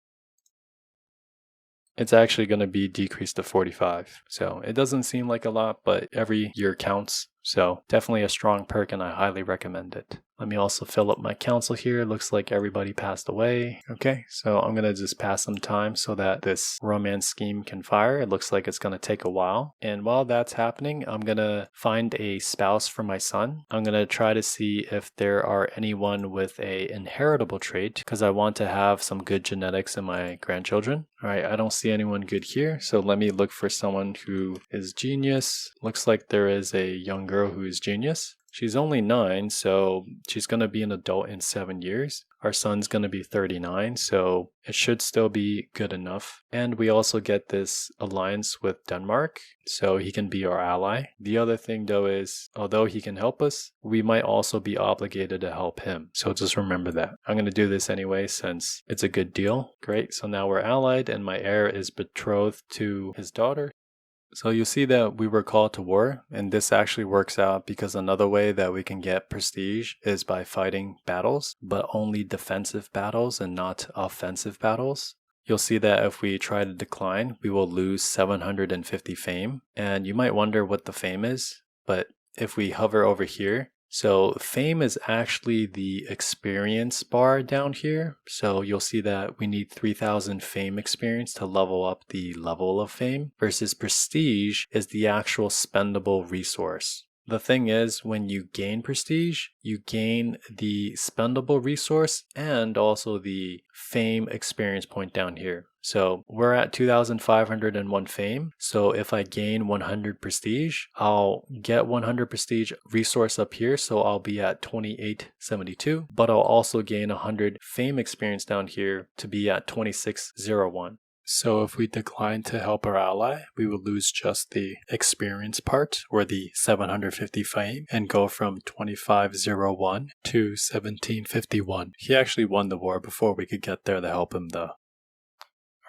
it's actually going to be decreased to 45. So it doesn't seem like a lot, but every year counts. So definitely a strong perk, and I highly recommend it. Let me also fill up my council here. It looks like everybody passed away. Okay, so I'm going to just pass some time so that this romance scheme can fire. It looks like it's going to take a while. And while that's happening, I'm going to find a spouse for my son. I'm going to try to see if there are anyone with a inheritable trait, because I want to have some good genetics in my grandchildren. All right, I don't see anyone good here. So let me look for someone who is genius. Looks like there is a young girl who is genius. She's only 9, so she's going to be an adult in 7 years. Our son's going to be 39, so it should still be good enough. And we also get this alliance with Denmark, so he can be our ally. The other thing though is, although he can help us, we might also be obligated to help him. So just remember that. I'm going to do this anyway since it's a good deal. Great, so now we're allied and my heir is betrothed to his daughter. So you see that we were called to war, and this actually works out because another way that we can get prestige is by fighting battles, but only defensive battles and not offensive battles. You'll see that if we try to decline, we will lose 750 fame, and you might wonder what the fame is, but if we hover over here, so fame is actually the experience bar down here. So you'll see that we need 3000 fame experience to level up the level of fame versus prestige is the actual spendable resource. The thing is, when you gain prestige, you gain the spendable resource and also the fame experience point down here. So we're at 2,501 fame. So if I gain 100 prestige, I'll get 100 prestige resource up here. So I'll be at 2872, but I'll also gain 100 fame experience down here to be at 2601. So if we decline to help our ally, we will lose just the experience part, or the 750 fame, and go from 2501 to 1751. He actually won the war before we could get there to help him though.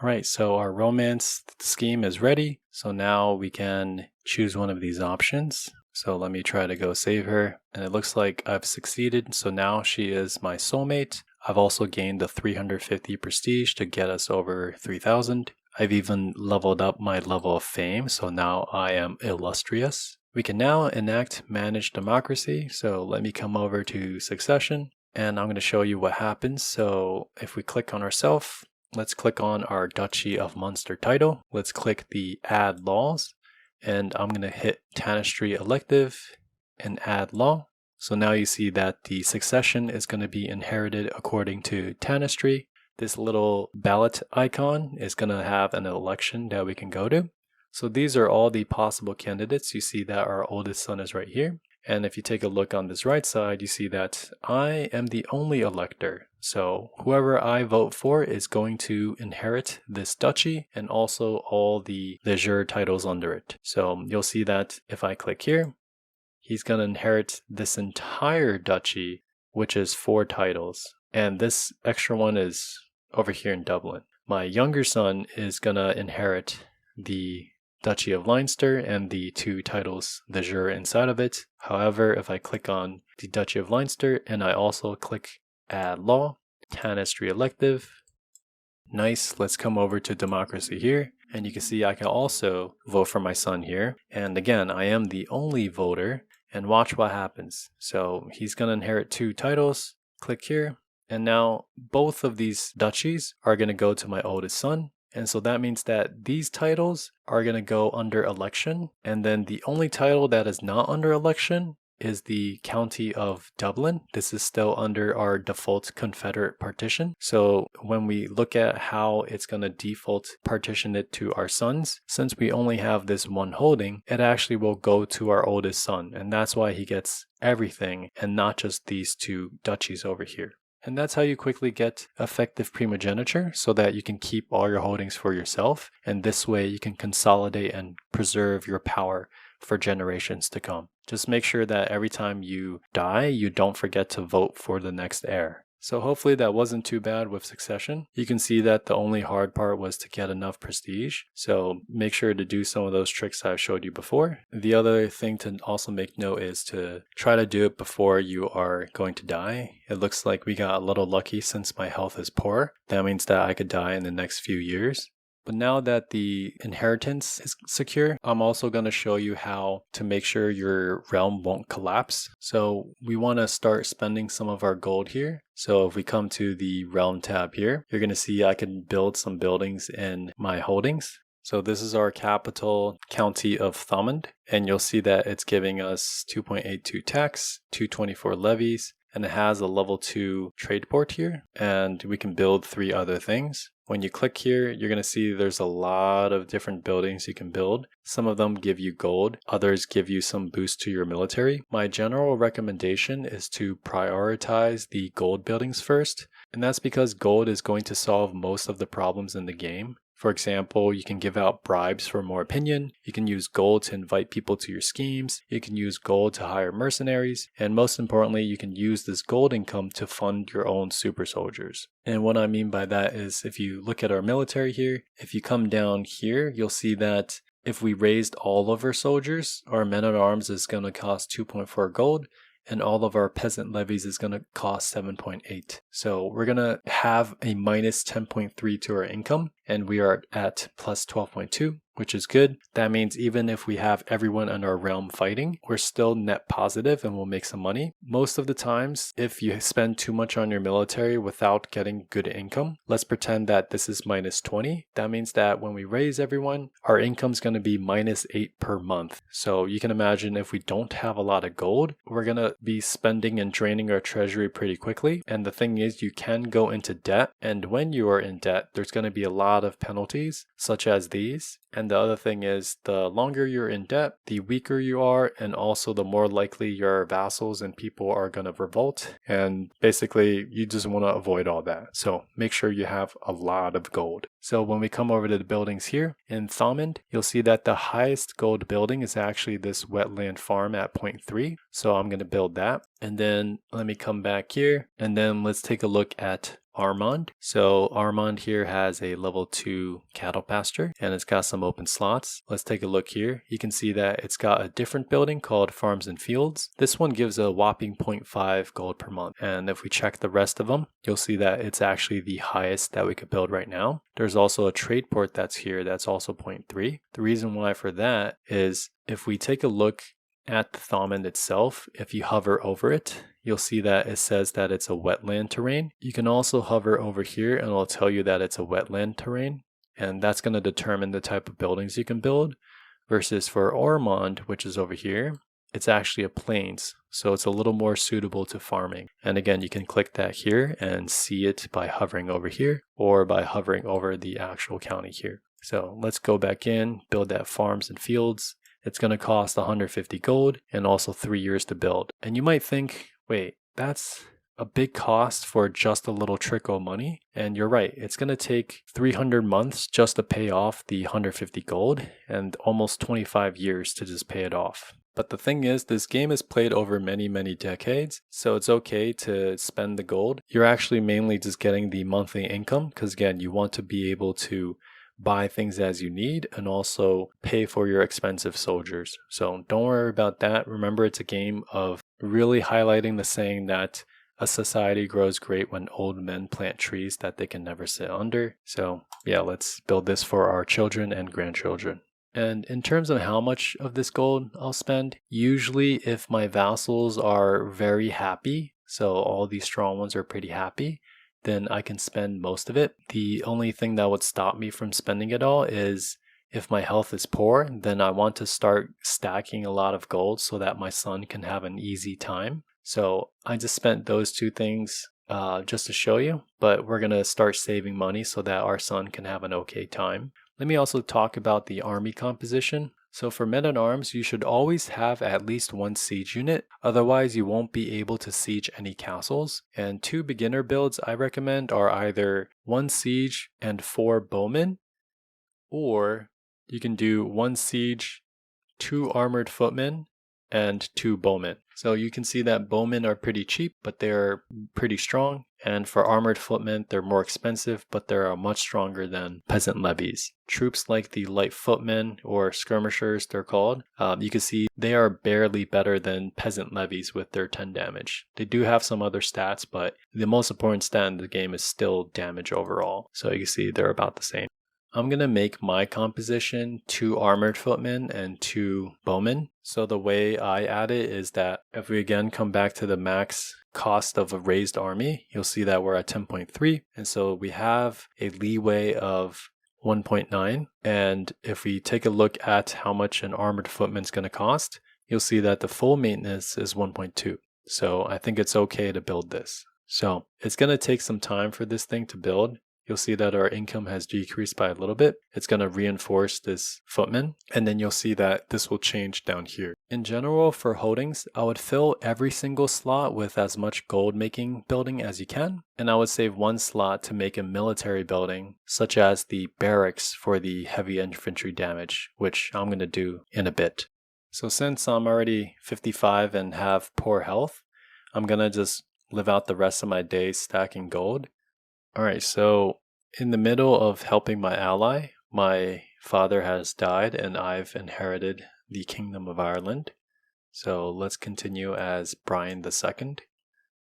Alright, so our romance scheme is ready. So now we can choose one of these options. So let me try to go save her. And it looks like I've succeeded. So now she is my soulmate. I've also gained the 350 prestige to get us over 3000. I've even leveled up my level of fame, so now I am illustrious. We can now enact manage democracy, so let me come over to succession, and I'm going to show you what happens. So if we click on ourselves, let's click on our Duchy of Munster title. Let's click the add laws, and I'm going to hit Tanistry elective and add law. So now you see that the succession is going to be inherited according to Tanistry. This little ballot icon is going to have an election that we can go to. So these are all the possible candidates. You see that our oldest son is right here. And if you take a look on this right side, you see that I am the only elector. So whoever I vote for is going to inherit this duchy and also all the de jure titles under it. So you'll see that if I click here, he's going to inherit this entire duchy, which is 4 titles. And this extra one is over here in Dublin. My younger son is going to inherit the Duchy of Leinster and the 2 titles de jure inside of it. However, if I click on the Duchy of Leinster and I also click add law, Tanistry elective, nice, let's come over to democracy here. And you can see I can also vote for my son here. And again, I am the only voter. And watch what happens. So he's going to inherit 2 titles. Click here. And now both of these duchies are going to go to my oldest son. And so that means that these titles are going to go under election. And then the only title that is not under election is the County of Dublin. This is still under our default Confederate partition. So when we look at how it's going to default partition it to our sons, since we only have this one holding, it actually will go to our oldest son. And that's why he gets everything and not just these 2 duchies over here. And that's how you quickly get effective primogeniture so that you can keep all your holdings for yourself. And this way you can consolidate and preserve your power for generations to come. Just make sure that every time you die, you don't forget to vote for the next heir. So hopefully that wasn't too bad with succession. You can see that the only hard part was to get enough prestige. So make sure to do some of those tricks I showed you before. The other thing to also make note is to try to do it before you are going to die. It looks like we got a little lucky since my health is poor. That means that I could die in the next few years. But now that the inheritance is secure, I'm also going to show you how to make sure your realm won't collapse. So we want to start spending some of our gold here. So if we come to the realm tab here, you're going to see I can build some buildings in my holdings. So this is our capital, County of Thomond, and you'll see that it's giving us 2.82 tax, 224 levies, and it has a level 2 trade port here, and we can build 3 other things. When you click here, you're going to see there's a lot of different buildings you can build. Some of them give you gold, others give you some boost to your military. My general recommendation is to prioritize the gold buildings first, and that's because gold is going to solve most of the problems in the game. For example, you can give out bribes for more opinion, you can use gold to invite people to your schemes, you can use gold to hire mercenaries, and most importantly, you can use this gold income to fund your own super soldiers. And what I mean by that is if you look at our military here, if you come down here, you'll see that if we raised all of our soldiers, our men-at-arms is going to cost 2.4 gold, and all of our peasant levies is going to cost 7.8. So we're going to have a minus 10.3 to our income, and we are at plus 12.2, which is good. That means even if we have everyone in our realm fighting, we're still net positive and we'll make some money. Most of the times, if you spend too much on your military without getting good income, let's pretend that this is minus 20. That means that when we raise everyone, our income's going to be minus 8 per month. So you can imagine if we don't have a lot of gold, we're going to be spending and draining our treasury pretty quickly. And the thing is, you can go into debt. And when you are in debt, there's going to be a lot of penalties, such as these. And the other thing is, the longer you're in debt, the weaker you are, and also the more likely your vassals and people are going to revolt. And basically, you just want to avoid all that. So make sure you have a lot of gold. So when we come over to the buildings here in Thomond, you'll see that the highest gold building is actually this wetland farm at 0.3. So I'm going to build that. And then let me come back here, and then let's take a look at Armand. So Armand here has a level 2 cattle pasture and it's got some open slots. Let's take a look here. You can see that it's got a different building called Farms and Fields. This one gives a whopping 0.5 gold per month. And if we check the rest of them, you'll see that it's actually the highest that we could build right now. There's also a trade port that's here that's also 0.3. The reason why for that is if we take a look at the Thomond itself, if you hover over it, you'll see that it says that it's a wetland terrain. You can also hover over here and it'll tell you that it's a wetland terrain, and that's going to determine the type of buildings you can build. Versus for Ormond, which is over here, it's actually a plains, so it's a little more suitable to farming. And again, you can click that here and see it by hovering over here or by hovering over the actual county here. So let's go back in, build that farms and fields. It's going to cost 150 gold and also 3 years to build. And you might think, wait, that's a big cost for just a little trickle of money. And you're right, it's going to take 300 months just to pay off the 150 gold and almost 25 years to just pay it off. But the thing is, this game is played over many decades, so it's okay to spend the gold. You're actually mainly just getting the monthly income because again, you want to be able to buy things as you need and also pay for your expensive soldiers. So don't worry about that. Remember, it's a game of really highlighting the saying that a society grows great when old men plant trees that they can never sit under. So yeah, let's build this for our children and grandchildren. And in terms of how much of this gold I'll spend, usually if my vassals are very happy, so all these strong ones are pretty happy, then I can spend most of it. The only thing that would stop me from spending it all is if my health is poor, then I want to start stacking a lot of gold so that my son can have an easy time. So I just spent those two things just to show you, but we're going to start saving money so that our son can have an okay time. Let me also talk about the army composition. So for men-at-arms, you should always have at least one siege unit, otherwise you won't be able to siege any castles. And 2 beginner builds I recommend are either 1 siege and 4 bowmen, or you can do 1 siege, 2 armored footmen, and 2 bowmen. So you can see that bowmen are pretty cheap, but they're pretty strong. And for armored footmen, they're more expensive, but they're much stronger than peasant levies. Troops like the light footmen, or skirmishers they're called, you can see they are barely better than peasant levies with their 10 damage. They do have some other stats, but the most important stat in the game is still damage overall. So you can see they're about the same. I'm going to make my composition 2 armored footmen and 2 bowmen. So the way I add it is that if we again come back to the max cost of a raised army, you'll see that we're at 10.3. And so we have a leeway of 1.9. And if we take a look at how much an armored footman is going to cost, you'll see that the full maintenance is 1.2. So I think it's okay to build this. So it's going to take some time for this thing to build. you'll see that our income has decreased by a little bit. It's going to reinforce this footman, and then you'll see that this will change down here. In general, for holdings, I would fill every single slot with as much gold making building as you can, and I would save one slot to make a military building, such as the barracks for the heavy infantry damage, which I'm going to do in a bit. So since I'm already 55 and have poor health, I'm going to just live out the rest of my days stacking gold. Alright, so in the middle of helping my ally, my father has died and I've inherited the Kingdom of Ireland. So let's continue as Brian II.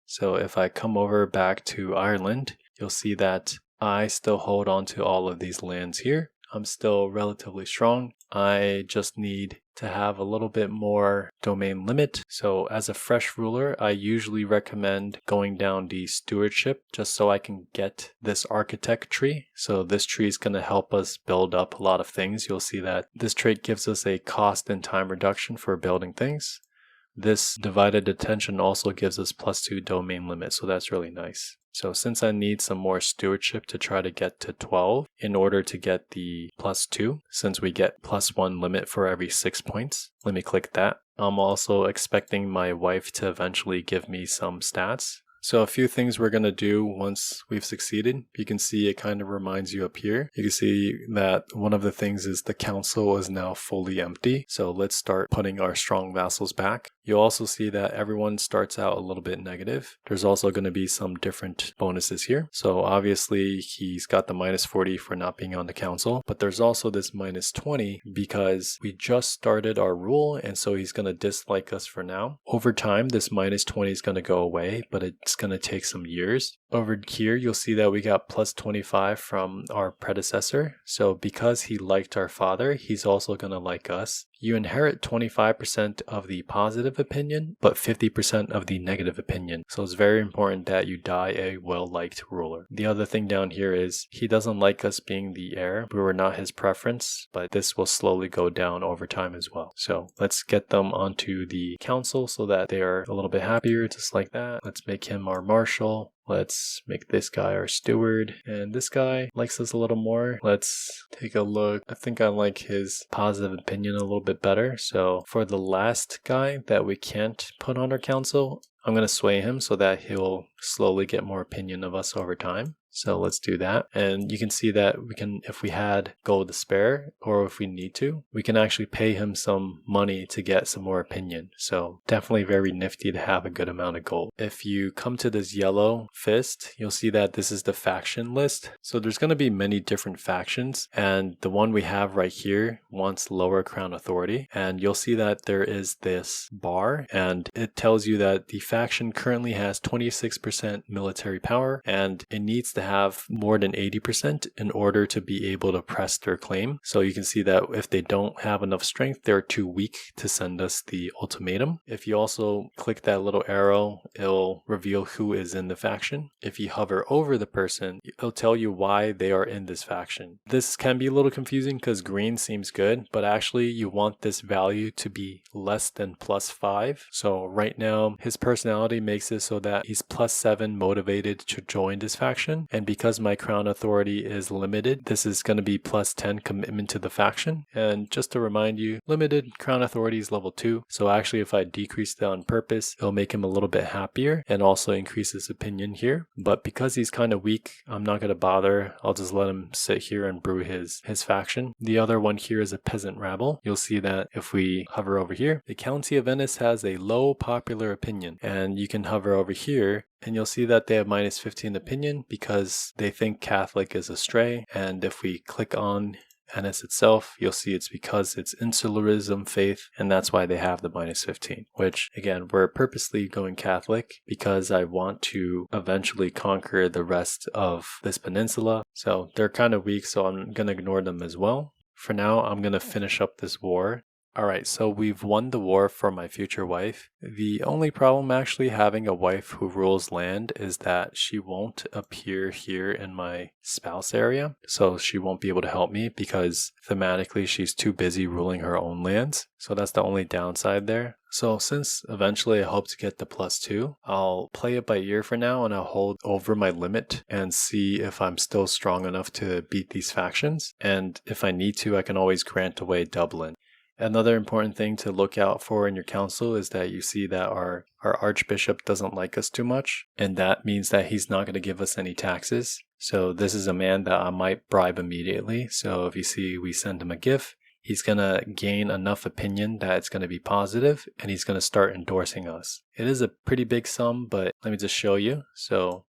So if I come over back to Ireland, you'll see that I still hold on to all of these lands here. I'm still relatively strong. I just need to have a little bit more domain limit. So as a fresh ruler, I usually recommend going down the stewardship just so I can get this architect tree. So this tree is going to help us build up a lot of things. You'll see that this trait gives us a cost and time reduction for building things. This divided attention also gives us +2 domain limit, so that's really nice. So since I need some more stewardship to try to get to 12 in order to get the +2, since we get +1 limit for every 6 points, let me click that. I'm also expecting my wife to eventually give me some stats. So a few things we're going to do once we've succeeded. You can see it kind of reminds you up here. You can see that one of the things is the council is now fully empty. So let's start putting our strong vassals back. You'll also see that everyone starts out a little bit negative. There's also going to be some different bonuses here. So obviously he's got the -40 for not being on the council, but there's also this -20 because we just started our rule, and so he's going to dislike us for now. Over time, this -20 is going to go away, but it's going to take some years. Over here, you'll see that we got +25 from our predecessor. So because he liked our father, he's also going to like us. You inherit 25% of the positive opinion, but 50% of the negative opinion. So it's very important that you die a well-liked ruler. The other thing down here is he doesn't like us being the heir. We were not his preference, but this will slowly go down over time as well. So let's get them onto the council so that they are a little bit happier, just like that. Let's make him our marshal. Let's make this guy our steward, and this guy likes us a little more. Let's take a look. I think I like his positive opinion a little bit better. So for the last guy that we can't put on our council, I'm going to sway him so that he'll slowly get more opinion of us over time. So let's do that. And you can see that we can, if we had gold to spare, or if we need to, we can actually pay him some money to get some more opinion. So definitely very nifty to have a good amount of gold. If you come to this yellow fist, you'll see that this is the faction list. So there's going to be many different factions, and the one we have right here wants lower crown authority. And you'll see that there is this bar, and it tells you that the faction currently has 26% military power, and it needs to have more than 80% in order to be able to press their claim. So you can see that if they don't have enough strength, they're too weak to send us the ultimatum. If you also click that little arrow, it'll reveal who is in the faction. If you hover over the person, it'll tell you why they are in this faction. This can be a little confusing because green seems good, but actually you want this value to be less than +5. So right now his personality makes it so that he's +7 motivated to join this faction. And because my crown authority is limited, this is going to be +10 commitment to the faction. And just to remind you, limited crown authority is level 2. So actually if I decrease that on purpose, it'll make him a little bit happier and also increase his opinion here. But because he's kind of weak, I'm not going to bother. I'll just let him sit here and brew his faction. The other one here is a peasant rabble. You'll see that if we hover over here, the County of Ennis has a low popular opinion. And you can hover over here and you'll see that they have -15 opinion because they think Catholic is a stray. And if we click on Ennis itself, you'll see it's because it's insularism faith, and that's why they have the -15, which again, we're purposely going Catholic because I want to eventually conquer the rest of this peninsula. So they're kind of weak, so I'm going to ignore them as well. For now, I'm going to finish up this war. Alright, so we've won the war for my future wife. The only problem actually having a wife who rules land is that she won't appear here in my spouse area. So she won't be able to help me because thematically she's too busy ruling her own lands. So that's the only downside there. So since eventually I hope to get the +2, I'll play it by ear for now and I'll hold over my limit and see if I'm still strong enough to beat these factions. And if I need to, I can always grant away Dublin. Another important thing to look out for in your council is that you see that our archbishop doesn't like us too much, and that means that he's not going to give us any taxes. So this is a man that I might bribe immediately. So if you see we send him a gift, he's going to gain enough opinion that it's going to be positive, and he's going to start endorsing us. It is a pretty big sum, but let me just show you. So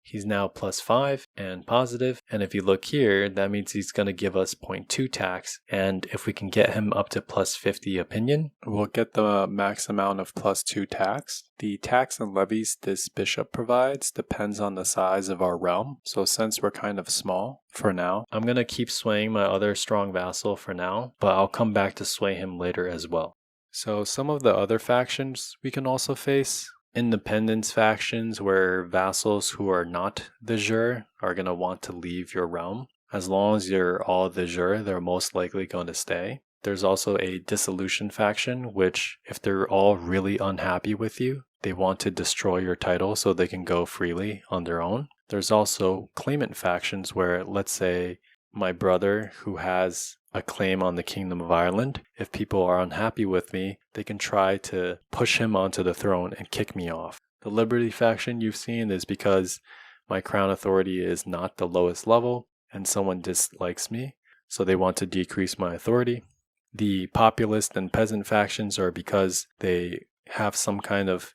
he's now +5 and positive. And if you look here, that means he's going to give us 0.2 tax. And if we can get him up to +50 opinion, we'll get the max amount of +2 tax. The tax and levies this bishop provides depends on the size of our realm. So since we're kind of small for now, I'm going to keep swaying my other strong vassal for now, but I'll come back to sway him later as well. So some of the other factions we can also face. Independence factions where vassals who are not the jure are going to want to leave your realm. As long as you're all the jure, they're most likely going to stay. There's also a dissolution faction, which if they're all really unhappy with you, they want to destroy your title so they can go freely on their own. There's also claimant factions where, let's say, my brother who has a claim on the Kingdom of Ireland, if people are unhappy with me, they can try to push him onto the throne and kick me off. The Liberty faction you've seen is because my crown authority is not the lowest level and someone dislikes me, so they want to decrease my authority. The populist and peasant factions are because they have some kind of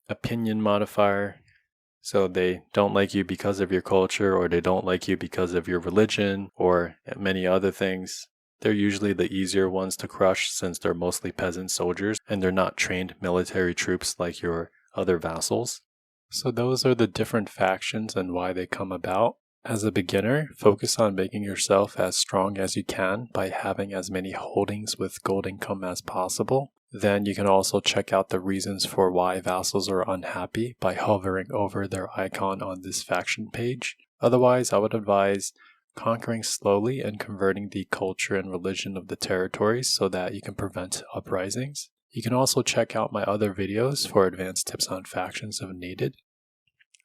opinion modifier. So they don't like you because of your culture, or they don't like you because of your religion, or many other things. They're usually the easier ones to crush since they're mostly peasant soldiers and they're not trained military troops like your other vassals. So those are the different factions and why they come about. As a beginner, focus on making yourself as strong as you can by having as many holdings with gold income as possible. Then you can also check out the reasons for why vassals are unhappy by hovering over their icon on this faction page. Otherwise, I would advise conquering slowly and converting the culture and religion of the territories so that you can prevent uprisings. You can also check out my other videos for advanced tips on factions if needed.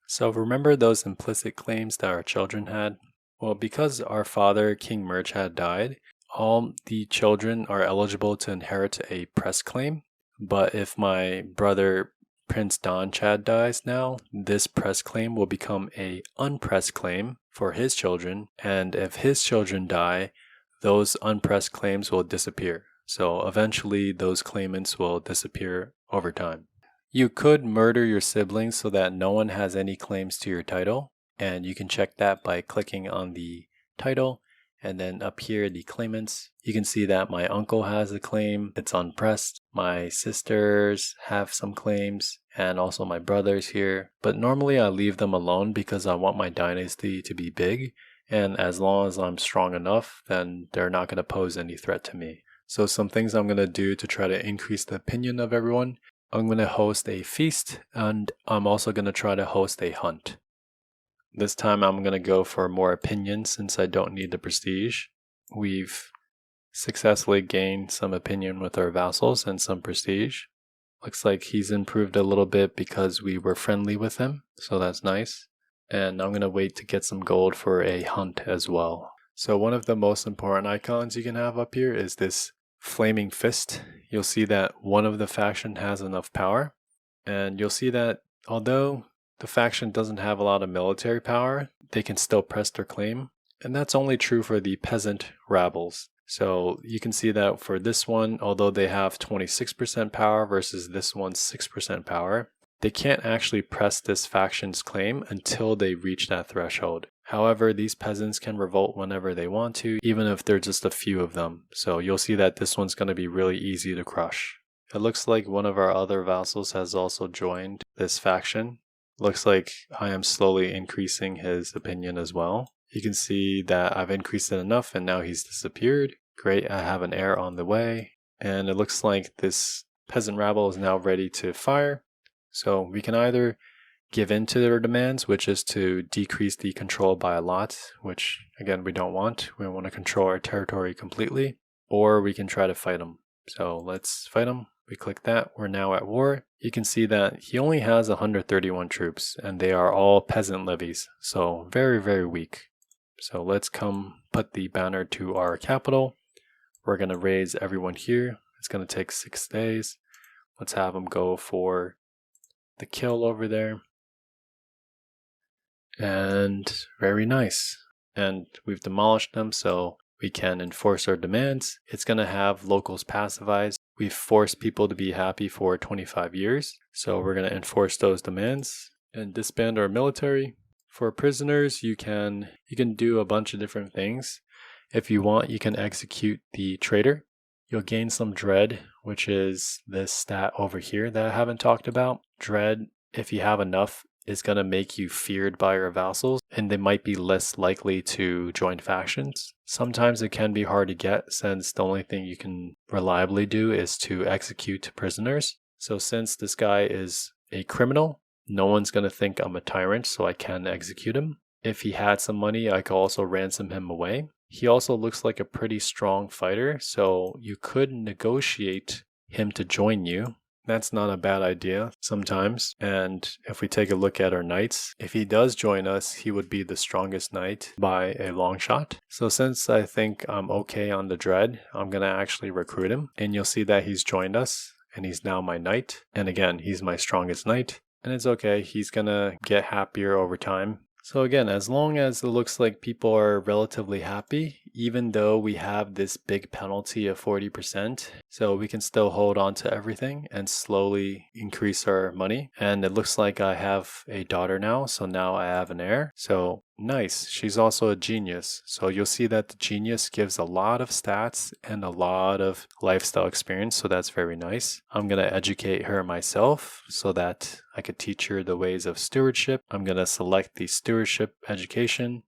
So remember those implicit claims that our children had? Well, because our father, King Murchad, died, all the children are eligible to inherit a press claim. But if my brother Prince Donchad dies now, this press claim will become a unpressed claim for his children. And if his children die, those unpressed claims will disappear. So eventually those claimants will disappear over time. You could murder your siblings so that no one has any claims to your title, and you can check that by clicking on the title and then up here the claimants. You can see that my uncle has a claim, it's unpressed. My sisters have some claims and also my brothers here, but normally I leave them alone because I want my dynasty to be big, and as long as I'm strong enough, then they're not going to pose any threat to me. So some things I'm going to do to try to increase the opinion of everyone. I'm going to host a feast, and I'm also going to try to host a hunt. This time I'm going to go for more opinion since I don't need the prestige. We've successfully gained some opinion with our vassals and some prestige. Looks like he's improved a little bit because we were friendly with him, so that's nice. And I'm going to wait to get some gold for a hunt as well. So one of the most important icons you can have up here is this Flaming Fist. You'll see that one of the faction has enough power, and you'll see that although the faction doesn't have a lot of military power, they can still press their claim, and that's only true for the peasant rabbles. So you can see that for this one, although they have 26% power versus this one's 6% power, they can't actually press this faction's claim until they reach that threshold. However, these peasants can revolt whenever they want to, even if they're just a few of them. So you'll see that this one's going to be really easy to crush. It looks like one of our other vassals has also joined this faction. Looks like I am slowly increasing his opinion as well. You can see that I've increased it enough and now he's disappeared. Great, I have an heir on the way. and it looks like this peasant rabble is now ready to fire. So we can either give in to their demands, which is to decrease the control by a lot, which again we don't want. We want to control our territory completely, or we can try to fight them. So let's fight them. We click that. We're now at war. You can see that he only has 131 troops, and they are all peasant levies, so very, very weak. So let's come put the banner to our capital. We're going to raise everyone here. It's going to take 6 days. Let's have them go for the kill over there. And very nice. And we've demolished them, so we can enforce our demands. It's going to have locals pacifized. We've forced people to be happy for 25 years. So we're going to enforce those demands and disband our military. For prisoners, you can do a bunch of different things. If you want, you can execute the traitor. You'll gain some dread, which is this stat over here that I haven't talked about. Dread, if you have enough, is going to make you feared by your vassals, and they might be less likely to join factions. Sometimes it can be hard to get, since the only thing you can reliably do is to execute prisoners. So since this guy is a criminal, no one's going to think I'm a tyrant, so I can execute him. If he had some money, I could also ransom him away. He also looks like a pretty strong fighter, so you could negotiate him to join you. That's not a bad idea sometimes. And if we take a look at our knights, if he does join us, he would be the strongest knight by a long shot. So since I think I'm okay on the dread, I'm going to actually recruit him. And you'll see that he's joined us and he's now my knight. And again, he's my strongest knight. And it's okay. He's going to get happier over time. So again, as long as it looks like people are relatively happy, even though we have this big penalty of 40%, so we can still hold on to everything and slowly increase our money. And it looks like I have a daughter now, so now I have an heir. So nice. She's also a genius. So you'll see that the genius gives a lot of stats and a lot of lifestyle experience, so that's very nice. I'm going to educate her myself so that I could teach her the ways of stewardship. I'm going to select the stewardship education.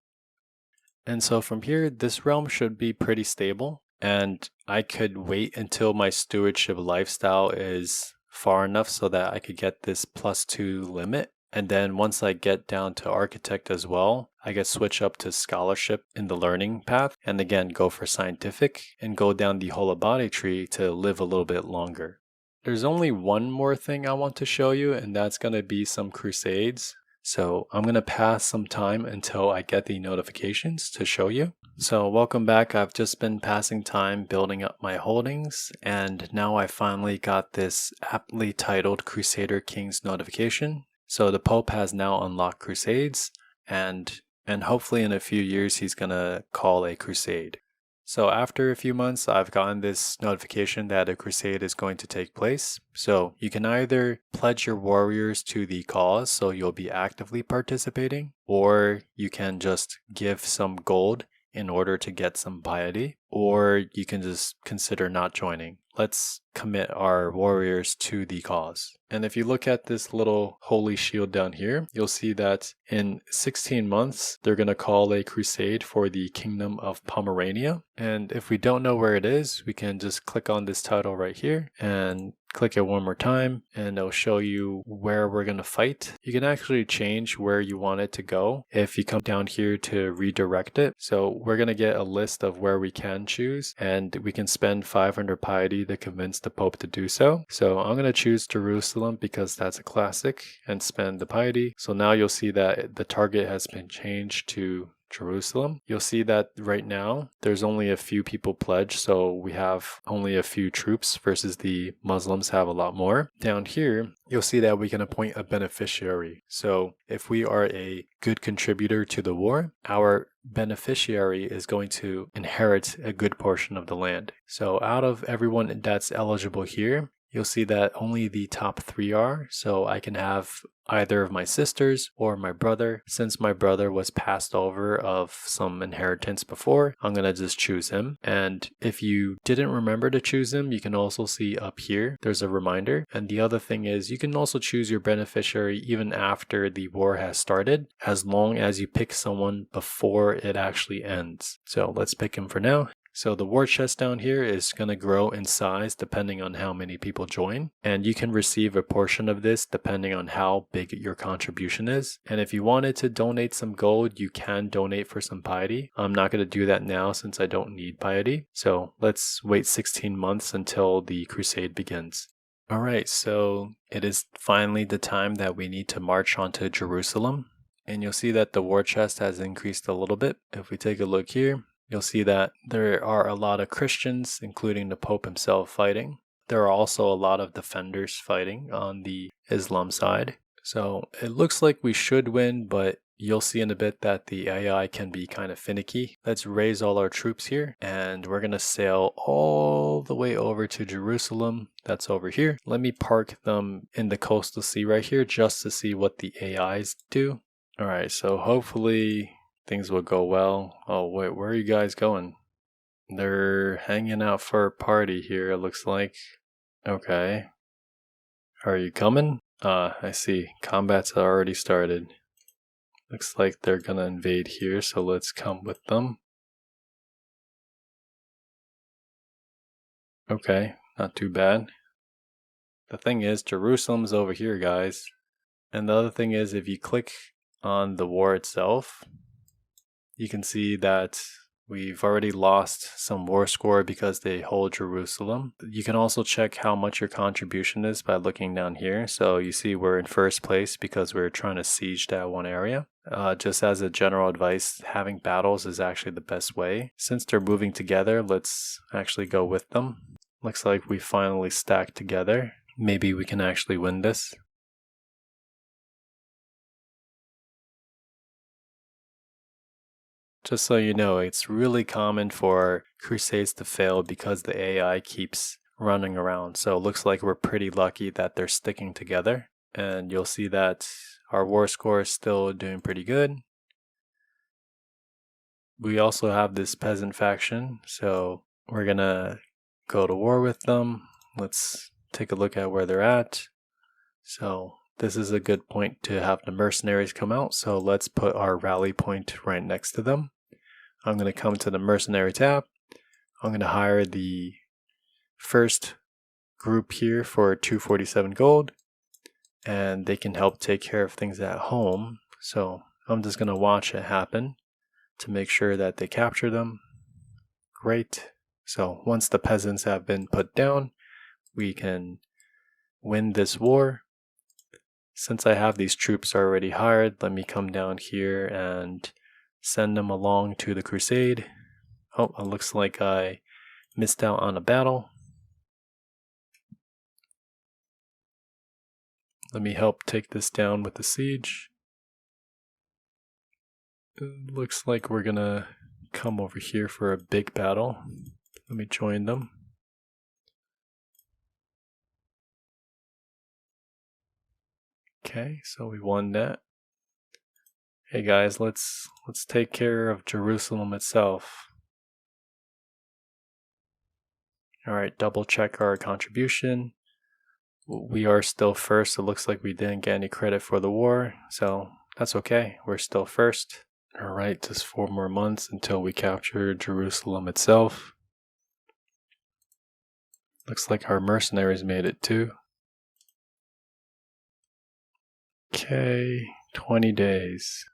And so from here, this realm should be pretty stable. And I could wait until my stewardship lifestyle is far enough so that I could get this +2 limit. And then once I get down to architect as well, I could switch up to scholarship in the learning path. And again, go for scientific and go down the whole body tree to live a little bit longer. There's only one more thing I want to show you, and that's going to be some crusades. So I'm going to pass some time until I get the notifications to show you. So welcome back. I've just been passing time building up my holdings, and now I finally got this aptly titled Crusader Kings notification. So the Pope has now unlocked crusades, and hopefully in a few years he's going to call a crusade. So after a few months, I've gotten this notification that a crusade is going to take place. So you can either pledge your warriors to the cause, so you'll be actively participating, or you can just give some gold in order to get some piety, or you can just consider not joining. Let's commit our warriors to the cause. And if you look at this little holy shield down here, you'll see that in 16 months, they're going to call a crusade for the Kingdom of Pomerania. And if we don't know where it is, we can just click on this title right here and click it one more time, and it'll show you where we're going to fight. You can actually change where you want it to go if you come down here to redirect it. So we're going to get a list of where we can choose, and we can spend 500 piety to convince the Pope to do so. So I'm going to choose Jerusalem because that's a classic and spend the piety. So now you'll see that the target has been changed to Jerusalem. You'll see that right now there's only a few people pledged, so we have only a few troops versus the Muslims have a lot more. Down here, you'll see that we can appoint a beneficiary. So if we are a good contributor to the war, our beneficiary is going to inherit a good portion of the land. So out of everyone that's eligible here, you'll see that only the top 3 are. So I can have either of my sisters or my brother. Since my brother was passed over of some inheritance before, I'm going to just choose him. And if you didn't remember to choose him, you can also see up here, there's a reminder. And the other thing is you can also choose your beneficiary even after the war has started, as long as you pick someone before it actually ends. So let's pick him for now. So the war chest down here is going to grow in size depending on how many people join. And you can receive a portion of this depending on how big your contribution is. And if you wanted to donate some gold, you can donate for some piety. I'm not going to do that now since I don't need piety. So let's wait 16 months until the crusade begins. Alright, so it is finally the time that we need to march onto Jerusalem. And you'll see that the war chest has increased a little bit. If we take a look here, you'll see that there are a lot of Christians, including the Pope himself, fighting. There are also a lot of defenders fighting on the Islam side. So it looks like we should win, but you'll see in a bit that the AI can be kind of finicky. Let's raise all our troops here, and we're going to sail all the way over to Jerusalem. That's over here. Let me park them in the coastal sea right here just to see what the AIs do. Alright, so hopefully things will go well. Oh wait, where are you guys going? They're hanging out for a party here, it looks like. Okay. Are you coming? I see. Combat's already started. Looks like they're gonna invade here, so let's come with them. Okay, not too bad. The thing is, Jerusalem's over here, guys. And the other thing is, if you click on the war itself, you can see that we've already lost some war score because they hold Jerusalem. You can also check how much your contribution is by looking down here. So you see we're in first place because we're trying to siege that one area. Just as a general advice, having battles is actually the best way. Since they're moving together, let's actually go with them. Looks like we finally stacked together. Maybe we can actually win this. Just so you know, it's really common for crusades to fail because the AI keeps running around. So it looks like we're pretty lucky that they're sticking together. And you'll see that our war score is still doing pretty good. We also have this peasant faction, so we're gonna go to war with them. Let's take a look at where they're at. So this is a good point to have the mercenaries come out. So let's put our rally point right next to them. I'm going to come to the mercenary tab. I'm going to hire the first group here for 247 gold, and they can help take care of things at home. So I'm just going to watch it happen to make sure that they capture them. Great. So once the peasants have been put down, we can win this war. Since I have these troops already hired, let me come down here and send them along to the crusade. Oh, it looks like I missed out on a battle. Let me help take this down with the siege. It looks like we're gonna come over here for a big battle. Let me join them. Okay, so we won that. Hey guys, let's take care of Jerusalem itself. Alright, double check our contribution. We are still first. It looks like we didn't get any credit for the war, so that's okay. We're still first. Alright, just 4 more months until we capture Jerusalem itself. Looks like our mercenaries made it too. Okay, 20 days.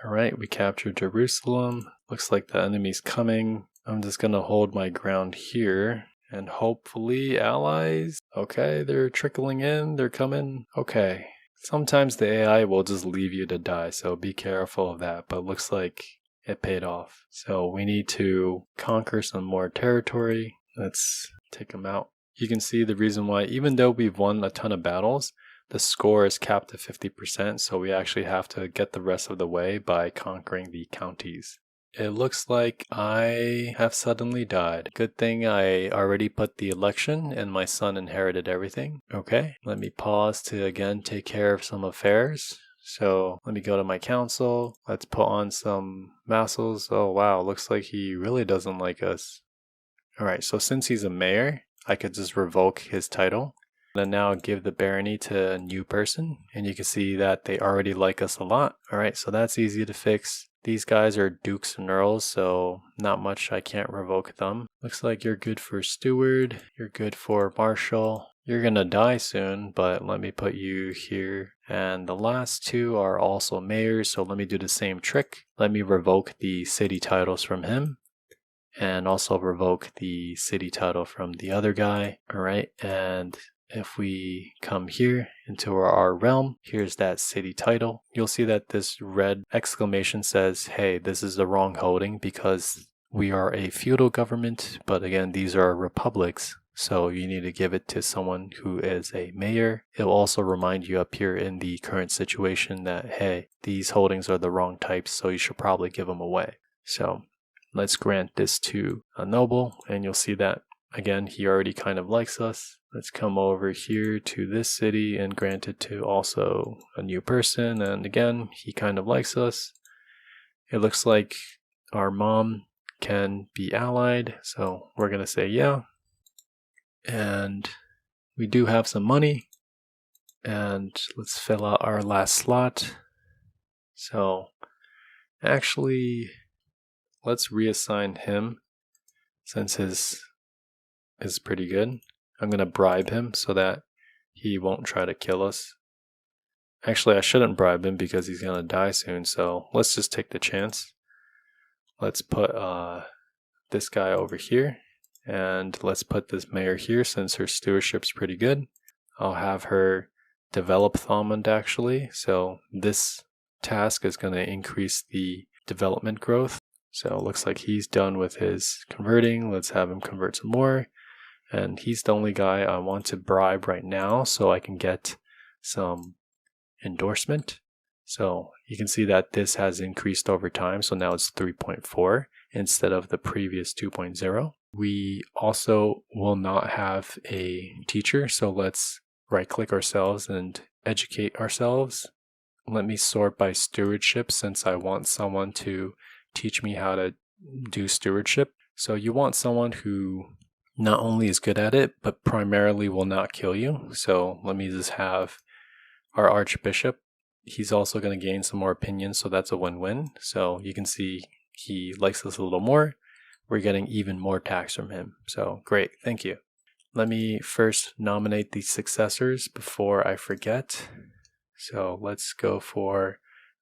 Alright, we captured Jerusalem. Looks like the enemy's coming. I'm just gonna hold my ground here and hopefully allies. Okay, they're trickling in, they're coming. Okay. Sometimes the AI will just leave you to die, so be careful of that, but looks like it paid off. So we need to conquer some more territory. Let's take them out. You can see the reason why, even though we've won a ton of battles, the score is capped at 50%, so we actually have to get the rest of the way by conquering the counties. It looks like I have suddenly died. Good thing I already put the election and my son inherited everything. Okay, let me pause to again take care of some affairs. So let me go to my council. Let's put on some vassals. Oh wow, looks like he really doesn't like us. Alright, so since he's a mayor, I could just revoke his title. And now give the barony to a new person, and you can see that they already like us a lot. Alright, so that's easy to fix. These guys are dukes and earls, so not much, I can't revoke them. Looks like you're good for steward, you're good for marshal. You're gonna die soon, but let me put you here. And the last two are also mayors, so let me do the same trick. Let me revoke the city titles from him, and also revoke the city title from the other guy. All right, and if we come here into our realm, here's that city title. You'll see that this red exclamation says, hey, this is the wrong holding because we are a feudal government, but again, these are republics. So you need to give it to someone who is a mayor. It'll also remind you up here in the current situation that, hey, these holdings are the wrong types, so you should probably give them away. So let's grant this to a noble, and you'll see that, again, he already kind of likes us. Let's come over here to this city and grant it to also a new person, and again, he kind of likes us. It looks like our mom can be allied, so we're going to say yeah. And we do have some money, and let's fill out our last slot. So actually, let's reassign him since his is pretty good. I'm going to bribe him so that he won't try to kill us. Actually, I shouldn't bribe him because he's going to die soon, so let's just take the chance. Let's put this guy over here, and let's put this mayor here since her stewardship's pretty good. I'll have her develop Thomond actually, so this task is going to increase the development growth. So it looks like he's done with his converting. Let's have him convert some more. And he's the only guy I want to bribe right now so I can get some endorsement. So you can see that this has increased over time. So now it's 3.4 instead of the previous 2.0. We also will not have a teacher. So let's right click ourselves and educate ourselves. Let me sort by stewardship since I want someone to teach me how to do stewardship. So you want someone who not only is good at it, but primarily will not kill you. So let me just have our archbishop. He's also going to gain some more opinions, so that's a win-win. So you can see he likes us a little more. We're getting even more tax from him. So great, thank you. Let me first nominate the successors before I forget. So let's go for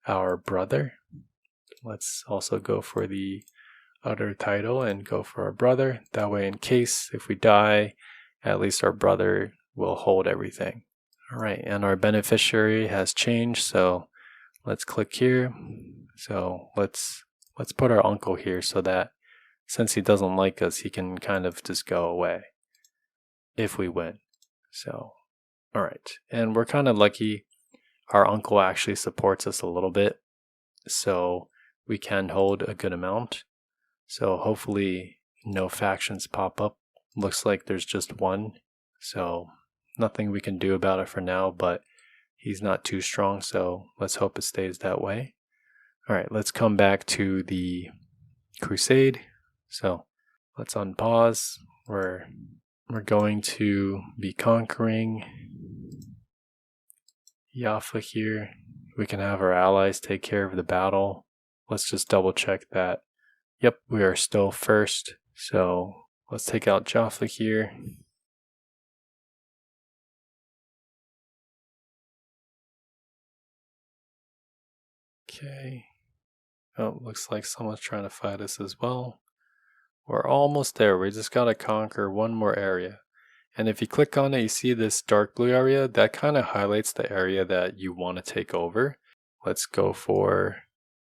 our brother. Let's also go for the other title and go for our brother. That way, in case if we die, at least our brother will hold everything. All right, and our beneficiary has changed, so let's click here. So let's put our uncle here so that since he doesn't like us, he can kind of just go away if we win. So, all right, and we're kind of lucky. Our uncle actually supports us a little bit, so we can hold a good amount. So hopefully no factions pop up. Looks like there's just one, so nothing we can do about it for now, but he's not too strong, so let's hope it stays that way. All right, let's come back to the crusade. So let's unpause. We're going to be conquering Jaffa here. We can have our allies take care of the battle. Let's just double check that. Yep, we are still first. So let's take out Jaffa here. Okay. Oh, looks like someone's trying to fight us as well. We're almost there. We just gotta conquer one more area. And if you click on it, you see this dark blue area. That kind of highlights the area that you want to take over. Let's go for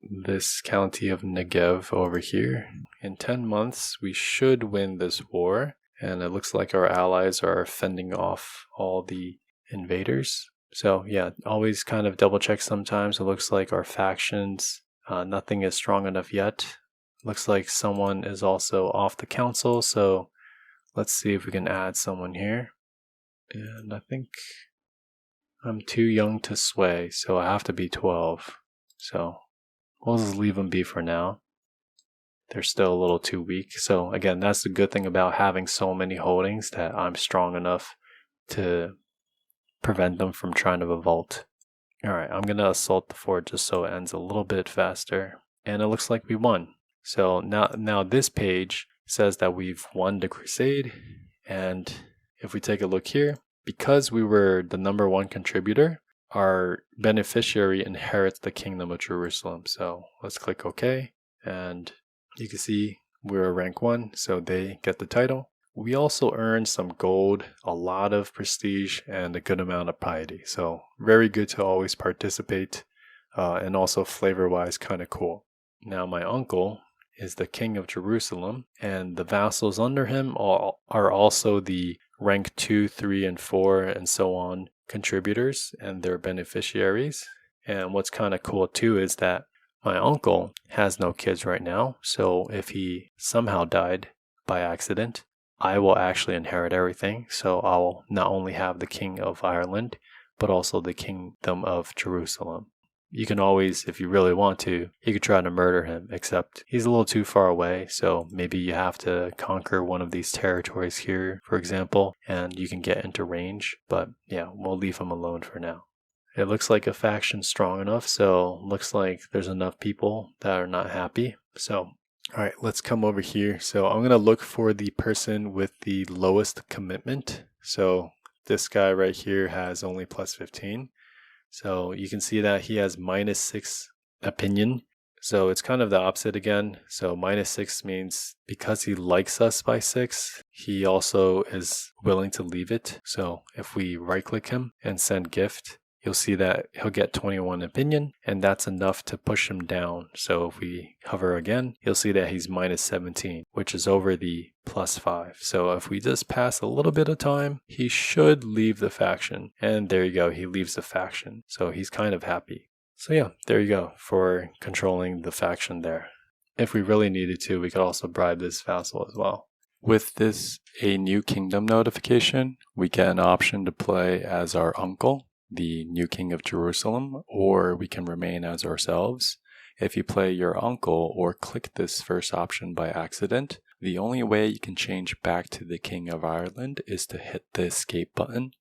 this county of Negev over here. In 10 months, we should win this war. And it looks like our allies are fending off all the invaders. So yeah, always kind of double check sometimes. It looks like our factions, nothing is strong enough yet. Looks like someone is also off the council, so let's see if we can add someone here. And I think I'm too young to sway, so I have to be 12. So we'll just leave them be for now. They're still a little too weak. So again, that's the good thing about having so many holdings, that I'm strong enough to prevent them from trying to revolt. Alright, I'm going to assault the fort just so it ends a little bit faster. and it looks like we won. So now this page says that we've won the crusade, and if we take a look here, because we were the #1 contributor, our beneficiary inherits the Kingdom of Jerusalem. So let's click OK, and you can see we're rank 1, so they get the title. We also earned some gold, a lot of prestige, and a good amount of piety. So very good to always participate, and also flavor-wise kind of cool. Now my uncle is the King of Jerusalem, and the vassals under him are also the rank 2, 3, and 4, and so on contributors and their beneficiaries. And what's kind of cool too is that my uncle has no kids right now, so if he somehow died by accident, I will actually inherit everything. So I'll not only have the King of Ireland, but also the Kingdom of Jerusalem. You can always, if you really want to, you could try to murder him, except he's a little too far away, so maybe you have to conquer one of these territories here, for example, and you can get into range. But yeah, we'll leave him alone for now. It looks like a faction's strong enough, so looks like there's enough people that are not happy. So, alright, let's come over here. So I'm going to look for the person with the lowest commitment. So this guy right here has only +15. So you can see that he has -6 opinion. So it's kind of the opposite again. So -6 means because he likes us by 6, he also is willing to leave it. So if we right click him and send gift, you'll see that he'll get 21 opinion, and that's enough to push him down. So if we hover again, you'll see that he's -17, which is over the +5. So if we just pass a little bit of time, he should leave the faction. And there you go, he leaves the faction. So he's kind of happy. So yeah, there you go for controlling the faction there. If we really needed to, we could also bribe this vassal as well. With this A New Kingdom notification, we get an option to play as our uncle, the new King of Jerusalem, or we can remain as ourselves. If you play your uncle or click this first option by accident, the only way you can change back to the King of Ireland is to hit the escape button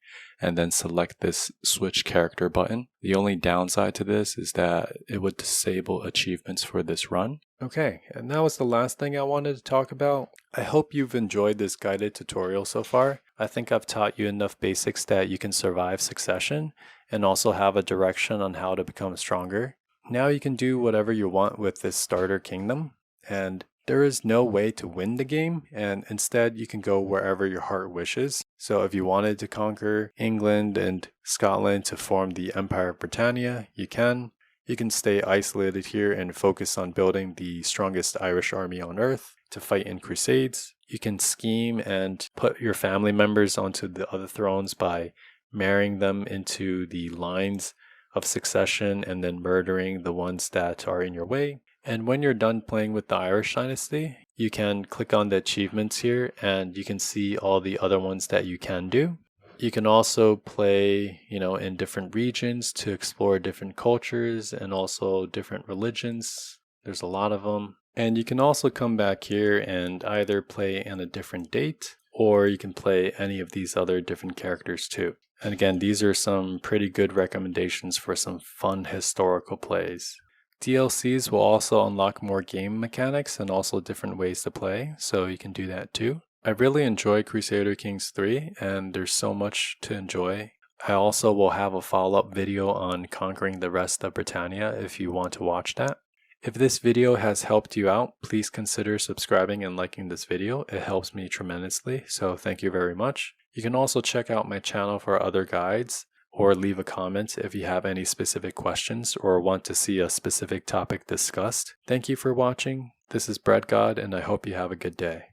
and then select this switch character button. The only downside to this is that it would disable achievements for this run. Okay, and that was the last thing I wanted to talk about. I hope you've enjoyed this guided tutorial so far. I think I've taught you enough basics that you can survive succession and also have a direction on how to become stronger. Now you can do whatever you want with this starter kingdom, and there is no way to win the game, and instead you can go wherever your heart wishes. So if you wanted to conquer England and Scotland to form the Empire of Britannia, you can. You can stay isolated here and focus on building the strongest Irish army on earth to fight in crusades. You can scheme and put your family members onto the other thrones by marrying them into the lines of succession and then murdering the ones that are in your way. And when you're done playing with the Irish dynasty, you can click on the achievements here and you can see all the other ones that you can do. You can also play, in different regions to explore different cultures and also different religions. There's a lot of them. And you can also come back here and either play on a different date, or you can play any of these other different characters too. And again, these are some pretty good recommendations for some fun historical plays. DLCs will also unlock more game mechanics and also different ways to play, so you can do that too. I really enjoy Crusader Kings 3, and there's so much to enjoy. I also will have a follow-up video on conquering the rest of Britannia if you want to watch that. If this video has helped you out, please consider subscribing and liking this video. It helps me tremendously, so thank you very much. You can also check out my channel for other guides, or leave a comment if you have any specific questions or want to see a specific topic discussed. Thank you for watching. This is Bread God, and I hope you have a good day.